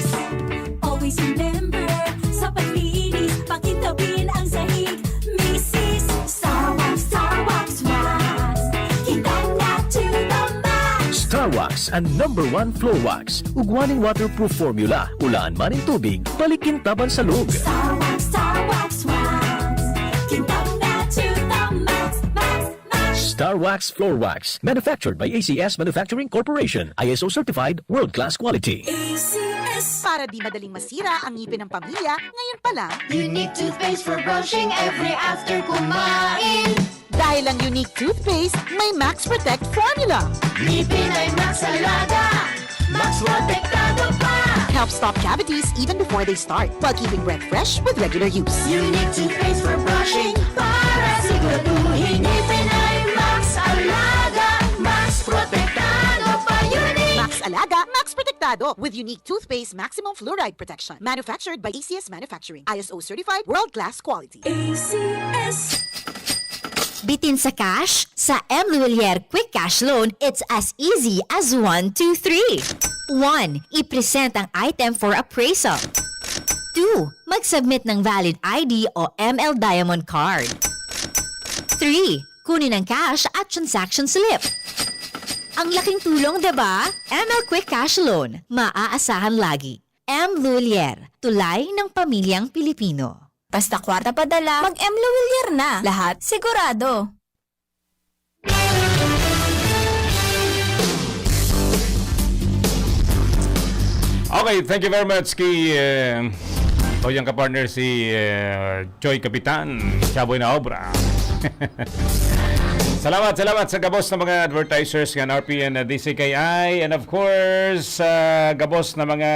Always remember, sa paglinis, pakintabin ang sahig. Mrs. Star Wax, Star Wax, Wax. Kitang na to the max. Star Wax ang #1 floor wax. Ugwaning waterproof formula. Ulaan man ang tubig, balikin taban sa loob. Star Wax, Star Wax, Wax. Kitang na to the max, max, max. Star Wax Floor Wax. Manufactured by ACS Manufacturing Corporation. ISO certified, world-class quality. ACS. Para di madaling masira ang ngipin ng pamilya, ngayon pa lang, Unique toothpaste for brushing every after kumain. dahil ang unique toothpaste, may Max Protect formula. Ngipin ay Max Alaga, Max Protektado pa. Helps stop cavities even before they start, while keeping breath fresh with regular use. Unique toothpaste for brushing para siguraduhin ngipin ay Max Alaga, Max Protektado pa. Unique. Max Alaga, Max Protectado with unique toothpaste maximum fluoride protection. Manufactured by ACS Manufacturing. ISO certified, world-class quality. ACS. Bitin sa cash? Sa M. Luwilier Quick Cash Loan, it's as easy as 1, 2, 3. 1. I-present ang item for appraisal. 2. Mag-submit ng valid ID o ML Diamond Card. 3. Kunin ang cash at transaction slip. Ang laking tulong, diba? ML Quick Cash Loan. Maaasahan lagi. M. Luwilier. Tulay ng pamilyang Pilipino. Basta kwarta padala, mag-M. Luwilier na. Lahat sigurado. Okay, thank you very much kay Toyang kapartner si Joy Kapitan, Chaboy na Obra. Salamat sa gabos ng mga advertisers ng RPN DCKI and of course gabos na mga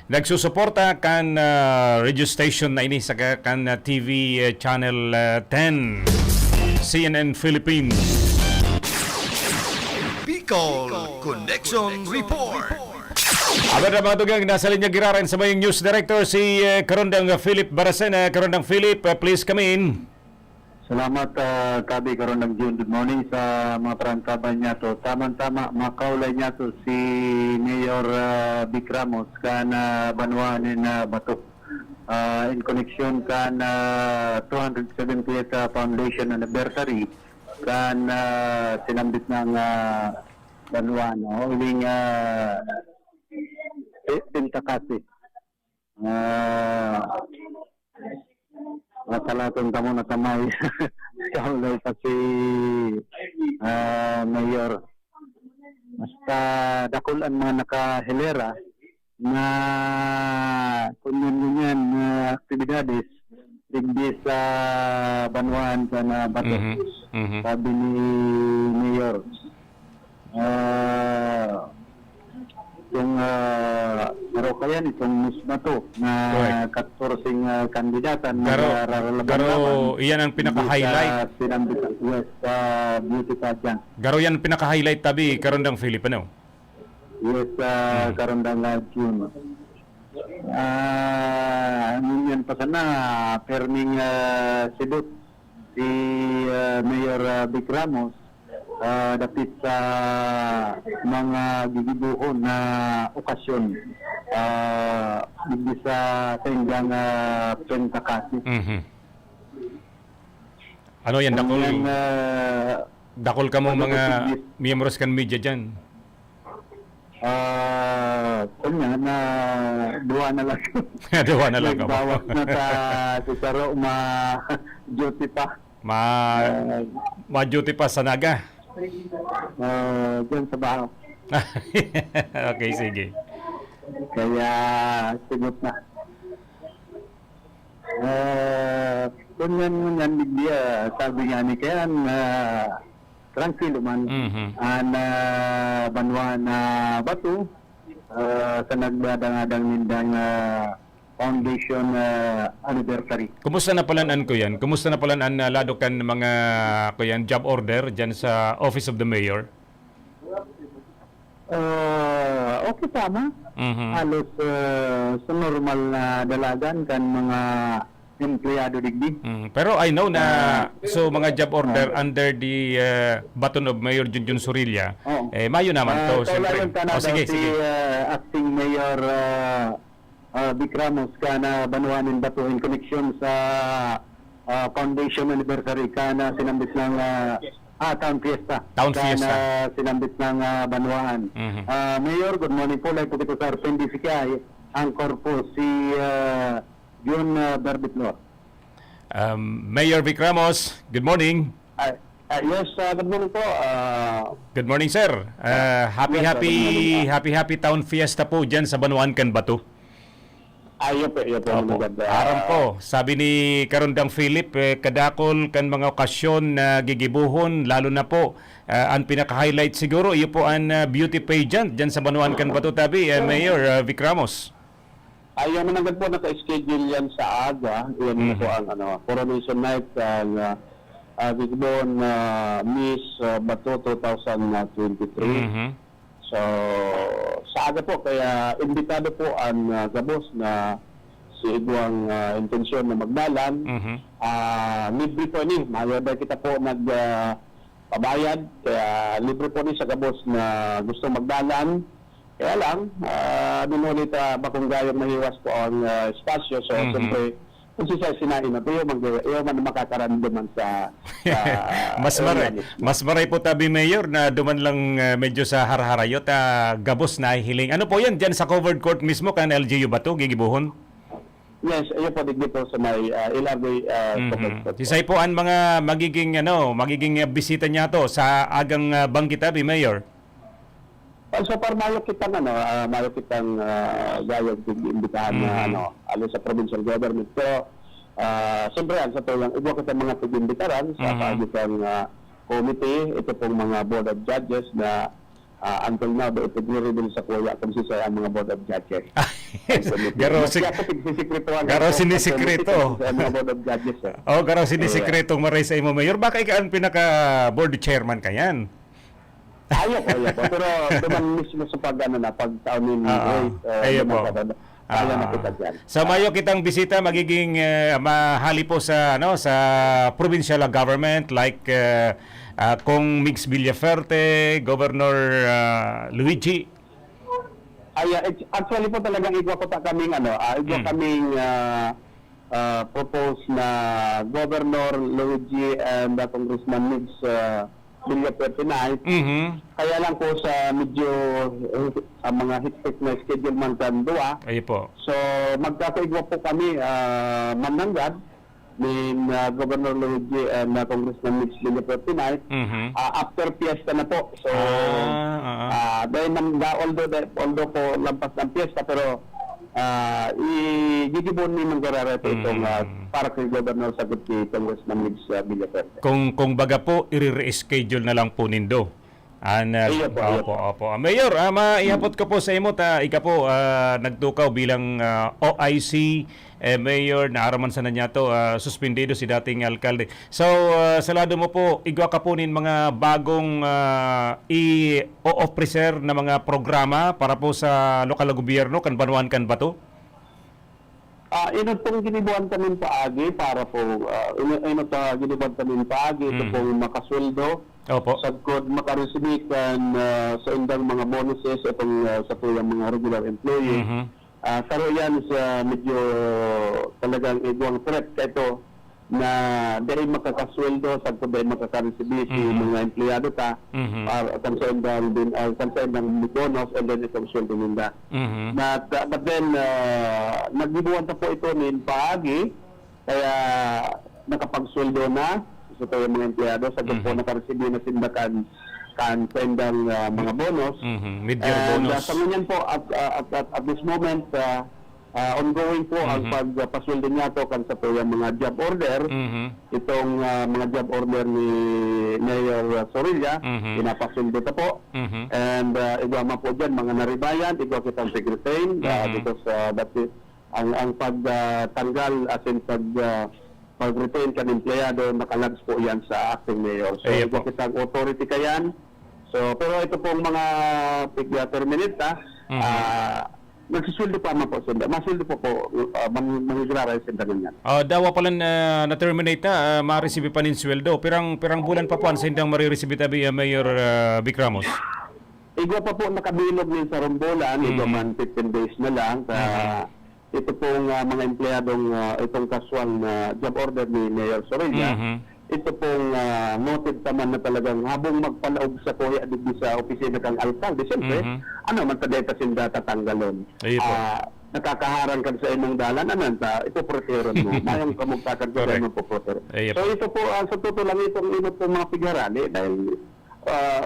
nagsusuporta kan radio station na ini sa kan TV channel 10 CNN Philippines. Bicol Connection Report. Abad na mga tugang, nasa linya giraran sa mayong news director si Karondang Philip Baracena. Karondang Philip, please come in. Salamat, Kabi Karondang June. Good morning sa mga parantaban niya to. Tama-tama, makaulay niya to si Mayor Vic Ramos kan Banwa ni Bato. In connection kan 270th Foundation Anniversary kan sinambit ng Banwa. No? Uling Pintakasi. Masalatong kamo na tamay. Kaulay pa si Mayor. Basta dakol ang mga nakahilera na kunyan aktibidades digdi sa Banwan ka na bato. Sabi ni Mayor. Itong Marokayan, itong misma to na 14 kandidatan na Garo, iyan ang pinaka-highlight. Yes, beauty pageant. Garo yan ang pinaka-highlight tabi karon ng Filipino. Yes, karon ng June. Yan pa sana, perming sidot si Mayor Vic Ramos dapit sa mga gigibuhon na okasyon hindi sa tenggang Pentakasi. Ano yan, dakol ka mo mga miyembros kan media dyan? Kanya na duwa na lang. Duwa na lang ka ba? Bawas na sa Cesaro ma-duty pa. Ma-duty pa sa Naga? Diyan sa baho. Okay, sige. Kaya sigot na. Kunyan bigya, sabi nga ni Kayan, tranquilo man. Banwa na bato sa nagdadang-adang nindang foundation anniversary. Kumusta na palaan ko yan? Kumusta na palaan na lado kan mga kuyan job order dyan sa Office of the Mayor? Okay tama. Halos sa normal na dalagan kan mga empleyado digdi. Pero I know na so mga job order under the baton of Mayor Junjun Surilla, mayo naman to siyempre. Sige. Acting Mayor Vic Ramos kana Banwanin Bato in connection sa foundation anniversary kana sinambit ng Town Fiesta. Sinambit ng Banwaan. Mayor, good morning po. Like po dito sa Arpendificay, angkor po si June Berbitlo. Mayor Vic Ramos, good morning. Yes, good morning po. Good morning, sir. Happy Town Fiesta po dyan sa Banwaan kan Bato. Ayo po. Aram po. Sabi ni Karundang Philip, kadakol kan mga okasyon na gigibuhon, lalo na po, ang pinaka-highlight siguro, iyo po ang beauty pageant dyan sa Banwaan kan Bato tabi, Mayor Vic Ramos. Ayaw man agad po naka-schedule yan sa aga. Yan po ang coronation night ang gigibuhon Miss Bato 2023. So, sa aga po, kaya imbitado po ang gabos na si Igwang intensyon na magdalan. Libre po ni, mayroon kita po nagpabayad, kaya libre po ni sa gabos na gusto magdalan. Kaya lang, minulit bakong gayong mahiwas po ang espasyo. So, siyempre, kung siya sinain na po, iyo man makakarandaman sa mas maray po tabi, Mayor, na duman lang medyo sa harharayot, gabos na hiling. Ano po yan, dyan sa covered court mismo, kan LGU ba ito, gigibuhon? Yes, iyo po digdi po sa may Ilagay covered court. Isay po ang mga magiging bisita niya to sa agang bangkit tabi, Mayor? So para mayo kitang gayag imbitahan na alo sa provincial government. So siyempre sa to lang iba kita mga tig-imbitaran sa pagitang committee, ito pong mga board of judges na until now ito din sa kuya kung sisa ang mga board of judges. Garo sinisikreto. Mga board of judges. Garo sinisikreto maray sa imo, Mayor. Baka ikaw ang pinaka board chairman kayan. Ayaw po. Pero duman mismo sa pagtaunin sa mayo kitang bisita magiging mahali po sa provincial government like kung Mix Villaferte, Governor Luigi. Actually po talagang igwa ko kaming propose na Governor Luigi and Congressman Mix Villaferte night. Kaya lang po sa medyo ang mga hit na schedule man kan duwa. Ay po. So magkakaigwa po kami mananggad ni Governor Luigi and Congressman Mix Villaferte night after fiesta na po. So dahil although po lampas ng fiesta pero igigibon ni Mangararete itong para kay Governor sagot ni Congressman Migs Villaferte. Kung baga po, i-reschedule na lang po nindo. Iya po. Opo. Mayor, maihapot ko po sa imo ika po nagtukaw bilang OIC Mayor na araman sa nanya to suspendido si dating alkalde. So sa lado mo po igwa ka po nin mga bagong i-officer na mga programa para po sa lokal na gobyerno kan Banuan kan Bato? Inot pong ginibuan kami paagi para po inot ginibuan kami paagi ito pong makasweldo. Opo. Sagkod makaresibik sa indang mga bonuses itong sa tuyang mga regular employee. Pero yan sa medyo talagang igwang threat ito na dahil makakasweldo sagkod dahil makakaresibik yung mga empleyado ta kan sa indang bonus and then itong sweldo nila. But then naggibuan ta po ito nin paagi kaya nakapagsweldo na sa tayo mga empleyado sa po nakaresibyo na sindakan kan pendang mga bonus. Mid-year bonus. Sa ganyan po at this moment ongoing po ang pagpasweldo niya to kan sa tayo mga job order. Itong mga job order ni Mayor Sorilla pinapasweldo ta po. And igwa po dyan mga naribayan, igwa kitang secretary because ang pagtanggal as in pag-retain ka ng empleyado, nakalags po yan sa acting mayor. So, ito kitang authority ka yan. So, pero ito pong mga terminate nagsisuldo pa man po sila. Masuldo po mangigraray sila ganyan. Dawa pala na-terminate na, ma-receive pa nin sweldo. Pirang bulan pa po ang sindang marireceive tabi Mayor Vic Ramos? Igwa pa po nakabilog din sa Rombolan, igwa man 15 days na lang. Ito pong mga empleyadong itong casual na job order ni Mayor Sorilla, ito pong noted naman na talagang habang magpalaog sa kuya dito sa opisina kang alkalde, siyempre, man tadeta sinda tatanggalon. Nakakaharang ka sa imong dalan, ito proteron mo. Mayang kamugtakan ko rin mo po proteron. So ito po, sa totoo lang itong inot po mga pigarani dahil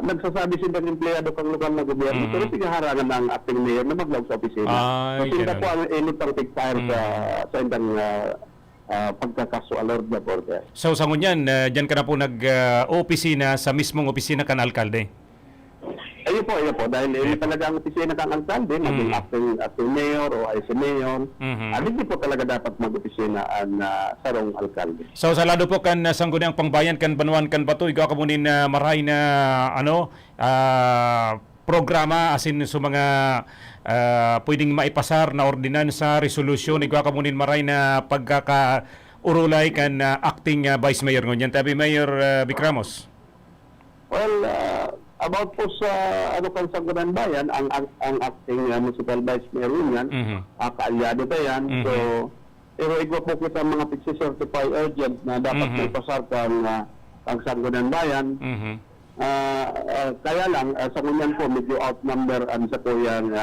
nagsasabi silang empleyado kang lokal na gobyerno pero pinaharangan ng acting mayor na maglag sa opisina. Kasi po ang init ang tigtire sa indang pagkakasual or job order. So sa ngunyan, dyan ka na po nag-opisina sa mismong opisina kan alkalde? Ayun po. Dahil talaga ang opisina kang alkalde, maging acting mayor o IC mayor, hindi po talaga dapat mag-opisina ang sarong alkalde. So sa lado po kan sangguniang pangbayan kan Banuan kan Bato, ikaw ka mo din maray na programa asin sa mga pwedeng maipasar na ordinansa, resolusyon, ikaw ka mo din maray na pagkakaurulay kan acting vice mayor ngunyan. Tabi Mayor Vic Ramos? Well, about po sa kan Sangguniang Bayan, ang acting municipal vice mayor niyan, kaalyado pa yan. So, pero igwa po kita mga pagsicertify urgent na dapat may pasar ang Sangguniang Bayan. Kaya lang, sa ngunyan po, medyo outnumber sa po yung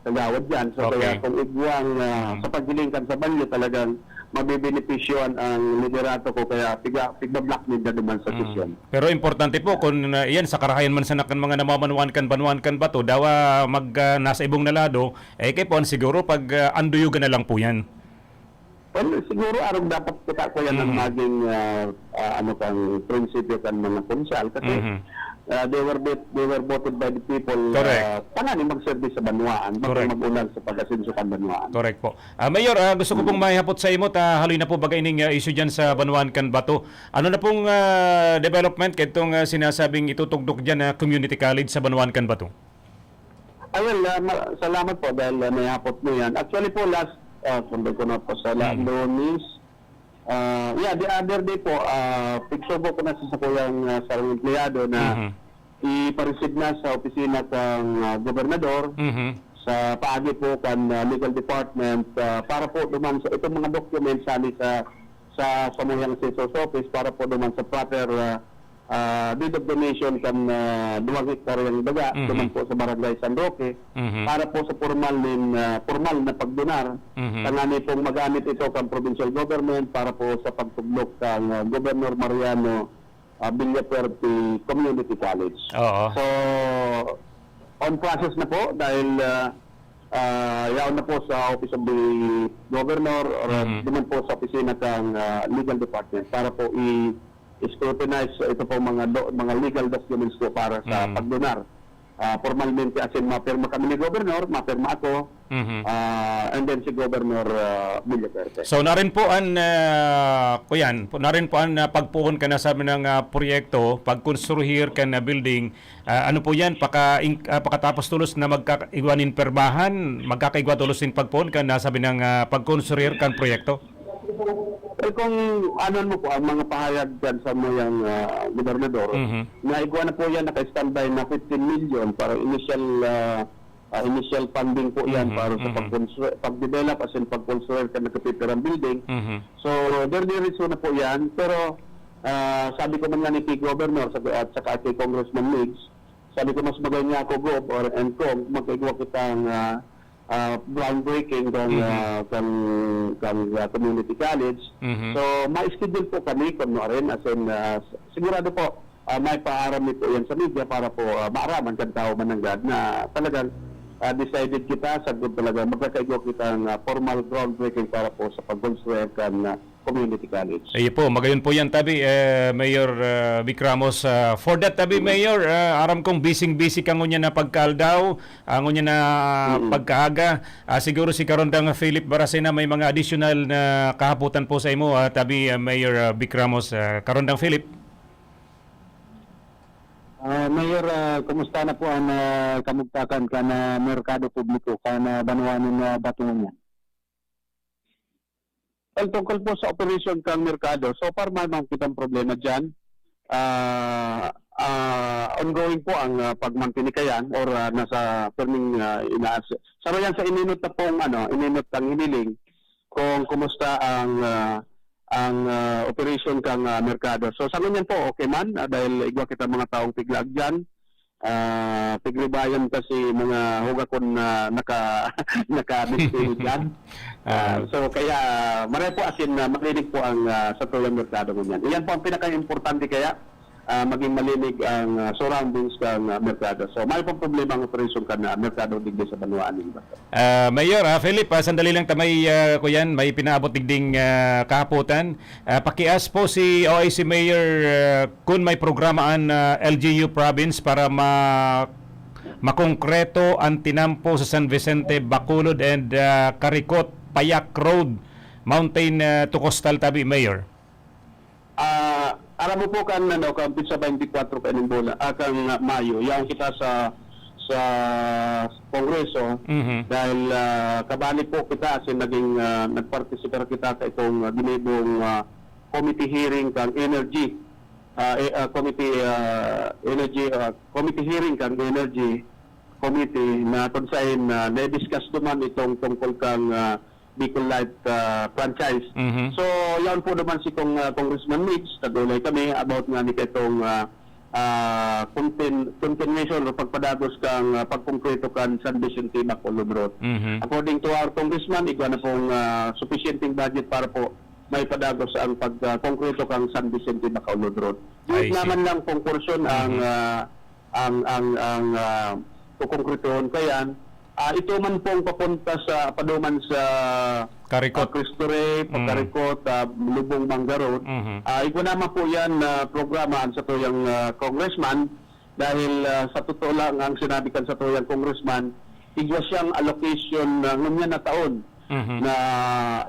tagawad dyan. So, kaya kung igwang sa paggilingkan sa banyo, talagang mabibenepisyoan ang liderato ko kaya pigba-block nila duman sa sesyon. Pero importante po kung yan sa karahayan man sa mga namamanuan kan Banuan kan Bato dawa nasa ibong nalado kay po siguro pag anduyugan na lang po yan. Well, siguro arong dapat kita ko yan ang maging kang prinsipyo kan mga konsyal kasi they were voted by the people tanani mag-service sa Banuan, mag-ulan sa pag-asenso kan Banuan. Correct po. Mayor, gusto ko pong mahihapot sa imo haloy na po bagay ning issue dyan sa Banuan kan Bato. Ano na pong development kitong sinasabing itutugdok dyan na community college sa Banuan kan Bato? Salamat po dahil mahihapot mo yan. Actually po sunod ko na po sa Lunes. The other day po, pigsubo ko na sa kuyang sarang empleyado na ipareceive na sa opisina ng gobernador sa paagi po kan legal department para po duman sa itong mga documents sa Samuyang Census Office para po duman sa proper deed of donation kan 2 hektarya yung daga duman po sa Barangay San Roque para po sa formal na pagdonar kanani pong magamit ito kan provincial government para po sa pagtuglok ng Governor Mariano Villaferte Community College. So on process na po dahil yaon na po sa Office of the Governor or naman po sa opisina ng Legal Department para po i-scrutinize ito po mga legal documents po para sa pagdonar. Formalmente as in mapirma kami ni Governor, mapirma ako, and then si Governor Villaperte. So narin po ang pagpuon ka na sa ng proyekto, pagkonstruhir ka na building, ano po yan, pakatapos tulos na magkakaigwanin perbahan, magkakaigwa tulos din pagpuon ka na sabi ng pagkonstruhir kan proyekto? Kung ano mo po ang mga pahayag dyan sa mga gobernador, naigwa na po yan, naka-standby na 15 million para initial funding po yan para sa pag-develop as in pag-construct ka na kapitirang building. So, there is na po yan. Pero, sabi ko man nga ni kay Governor at saka kay Congressman Migs, sabi ko mas bagay niya ako Gov or NCOM, magkaigwa kitang groundbreaking ng community college. So, ma-schedule po kami kung rin as in, sigurado po may paaram nito yan sa media para po maaraman kan tao mananggad na talagang decided kita sa good talaga magkakaigwa kitang formal groundbreaking para po sa pag-construct ng community college. Ay po, magayon po yan tabi, Mayor Vic Ramos. For that tabi, Mayor, aram kong busy kang ngunya na pagkaldaw, ngunya na pagkaaga. Siguro si Karondang Philip Baracena may mga additional na kahaputan po sa imo, tabi, Mayor Vic Ramos. Karondang Philip. Mayor, kumusta na po ang kamugtakan ka na merkado publiko ka na banuanin na batungan niya? Well, tungkol po sa operation kang merkado, so far may mga kitang problema dyan. Ongoing po ang pagmantinikayan or nasa firming inaas. Saro yan sa ininot na pong ininot ang hiniling kung kumusta ang operation kang merkado. So sa ganyan po, okay man, dahil igwa kita mga taong piglag dyan. Pigribayan kasi mga hugakon na naka-display dyan. So kaya maray po asin malinig po ang sa tuyang merkado mo yan. Iyan po ang pinaka-importante kaya maging malinig ang surroundings ng merkado. So may po problema ang operasyon ka na merkado digdi sa Banuan. Mayor Philip, sandali lang tamay kuyan, may pinaabot digding kahapotan. Pakias po si OIC Mayor kung may programaan LGU province para makongkreto ang tinampo sa San Vicente, Bacolod and Caricot, Payak Road, Mountain to Coastal tabi, Mayor. Alam mo po kan pizza 24 kaning bola kang Mayo yang kita sa Kongreso dahil kabali po kita kasi naging nagpartisipar kita sa itong ginibong committee hearing kang energy committee hearing kang energy committee na konsahin na-discuss naman itong tungkol kang Bicol Light franchise. So, yan po naman si Congressman Mitch, nagulay kami about nga ni itong continuation o pagpadagos kang pagkonkreto kan San Vicente Bacolod Road. According to our Congressman, igwa na pong sufficienting budget para po may padagos ang pagkonkreto kang San Vicente Bacolod Road. Yung naman lang konkursyon ang kukonkretoon kayan. Ito man pong papunta sa paduman sa Caricot, Cristo Rey, Caricot, Lubong Manga Road. Ito naman po yan programaan sa tuyang congressman dahil sa totoo lang ang sinabi kan sa tuyang congressman, igwa siyang allocation ng na taon na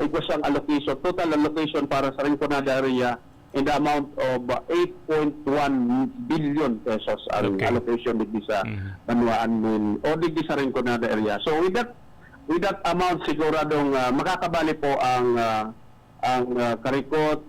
igwa siyang allocation, total allocation para sa Rinconada area in the amount of 8.1 billion pesos ang allocation digdi sa Banuan o digdi sa Rinconada area. So with that amount siguradong makakabali po ang Caricot,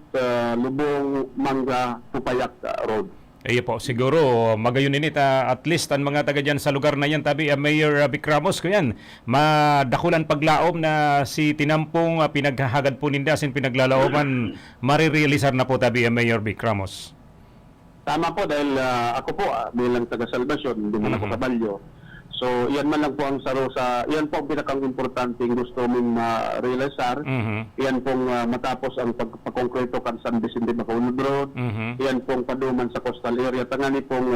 Lubong, Manga, Tupayak Road. Po, siguro magayon init at least ang mga taga dyan sa lugar na yan tabi, Mayor Vic Ramos ko yan, madakulan paglaom na si tinampong pinaghahagad po ninda sin pinaglalaoman marirealisar na po tabi, Mayor Vic Ramos. Tama po dahil ako po bilang taga Salvacion, hindi man ako kabalyo. So, yan man lang po ang saro sa, yan po ang pinakang importanteng gusto mong ma-realisar. Yan pong matapos ang pagkongkreto kan San Vicente Bacolod Road. Yan pong paduman sa coastal area. Tangani pong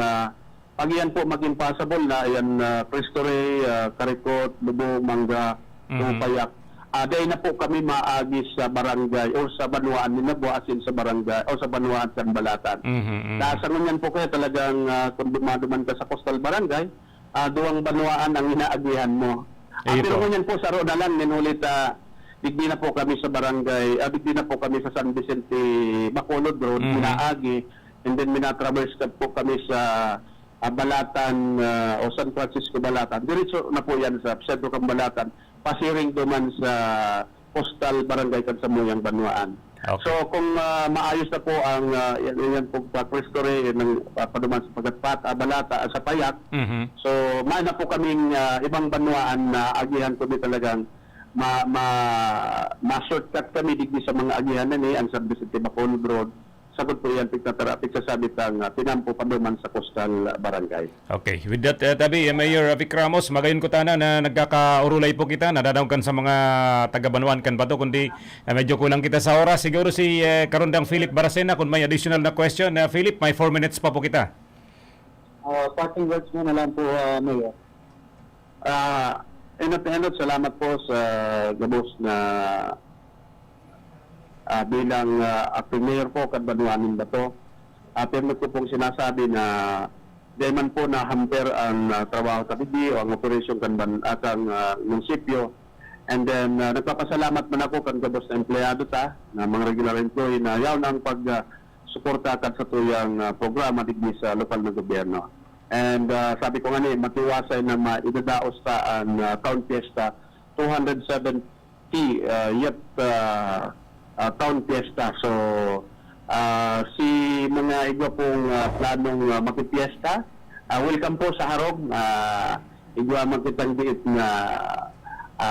pag yan po maging possible na, ayan, Cristo Rey, Karikot, Lubong, Mangga, Payak, dahil na po kami maagi sa barangay o sa Banuaan Ninabu, asin sa barangay o sa Banuaan Canbalatan. Nasa ngunyan po kaya talagang kung dumaduman ka sa coastal barangay, duwang Banuaan ang inaagihan mo. Pero ngunyan po sa Rodalan, minulit, digdi na po kami sa barangay, digdi na po kami sa San Vicente Bacolod Road, minaagi, and then minatraverse po kami sa Balatan o San Francisco Balatan. Diretso na po yan sa Centro Cambalatan, pasiring duman sa Postal Barangay Kansamuyang, Banuaan. Okay. So kung maayos na po ang yan po Cristo Rey ng paduman sa Pagatpat, Balata, sa Payak, so may na po kaming ibang Banuaan na agihan ko din talagang ma-shortcut kami digdi sa mga agihan na ni ang San Vicente Bacolod Road. Sagot po yan, pigtatarapit sa sabit ang tinampo paduman sa Coastal Barangay. Okay. With that, Tabi, Mayor Vic Ramos, magayon ko tana na nagkakaurulay po kita, nadadawkan sa mga taga-Banuan kan ba to, kundi medyo kulang kita sa oras. Siguro si Karondang Philip Baracena, kung may additional na question. Philip, may 4 minutes pa po kita. Parting words mo na lang po, Mayor. Enot, salamat po sa gabos na bilang acting mayor po kan Banuanin Bato. Pero ko pong sinasabi na dahil man po na hamper ang trabaho tabidi o ang operasyon kan munisipyo. And then nagpapasalamat man ako kan gabos na empleyado na mga regular employee na yaw ang pag-suporta kan sa tuyang programa digdi sa lokal na gobyerno. And sabi ko nga matiwasay na maidadaos ang town fiesta 270 yet town fiesta. So si mga igwa pong planong magpipiesta, welcome po sa Harog. Igwa magkitang diit na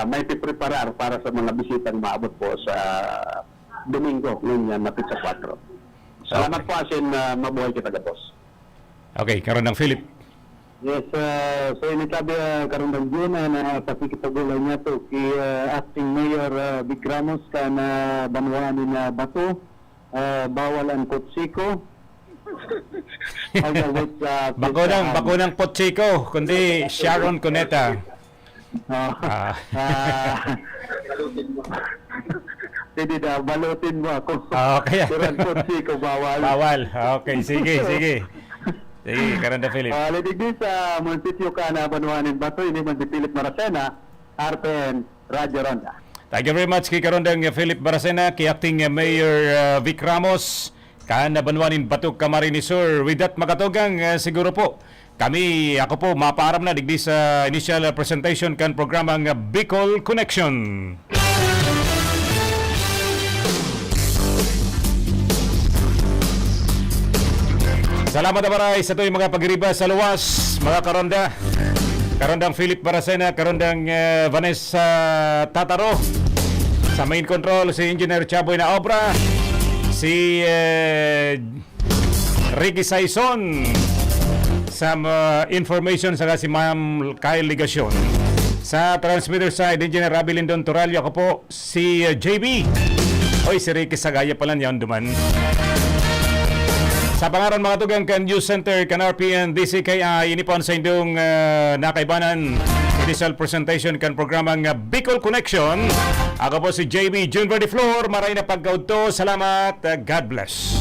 may pipreparar para sa mga bisitang maabot po sa Domingo ngayon napit sa 4. Salamat po asin mabuhay kita boss. Okay, Karondang Philip. Yes, so initabi Karondang Jun na pakikipagulay niya to kay Acting Mayor Vic Ramos ka na Banuanin na Bato, bawal ang Kotsiko. Bakunang Potsiko, kundi Sharon Cuneta. Hindi na, balutin mo ako. Okay. Sharon Kotsiko, bawal. Bawal. Okay, sige. Sige, Karondang Philip. Lidigdi sa munisipyo ka na Banuanin Bato, ini man si Philip Maracena, RPN Radio Ronda. Thank you very much kay Karondang Philip Baracena, kay Acting Mayor Vic Ramos, kan na Banuanin Bato, Camarines Sur. With that, makatugang siguro po, ako po mapaaram na digdi sa initial presentation kan programang Bicol Connection. Salamat na maray sa ito'y mga pagriba sa luwas, mga Karonda. Karondang Philip Baracena, Karondang Vanessa Tataro. Sa main control, si Engineer Chaboy na Obra. Si Ricky Saison. Sa information, saka si Ma'am Kyle Ligasyon. Sa transmitter side, Engineer Rabi Lindon Turalio. Ako po, si JB. Oy, si Ricky Sagaya pala niyan duman. Sa pangaran mga tugang kan News Center, kan RPN, DCKI, inipon sa indong nakaibanan, initial presentation kan programang Bicol Connection. Ako po si JB June Verde Flor, maray na pagkaudto. Salamat, God bless.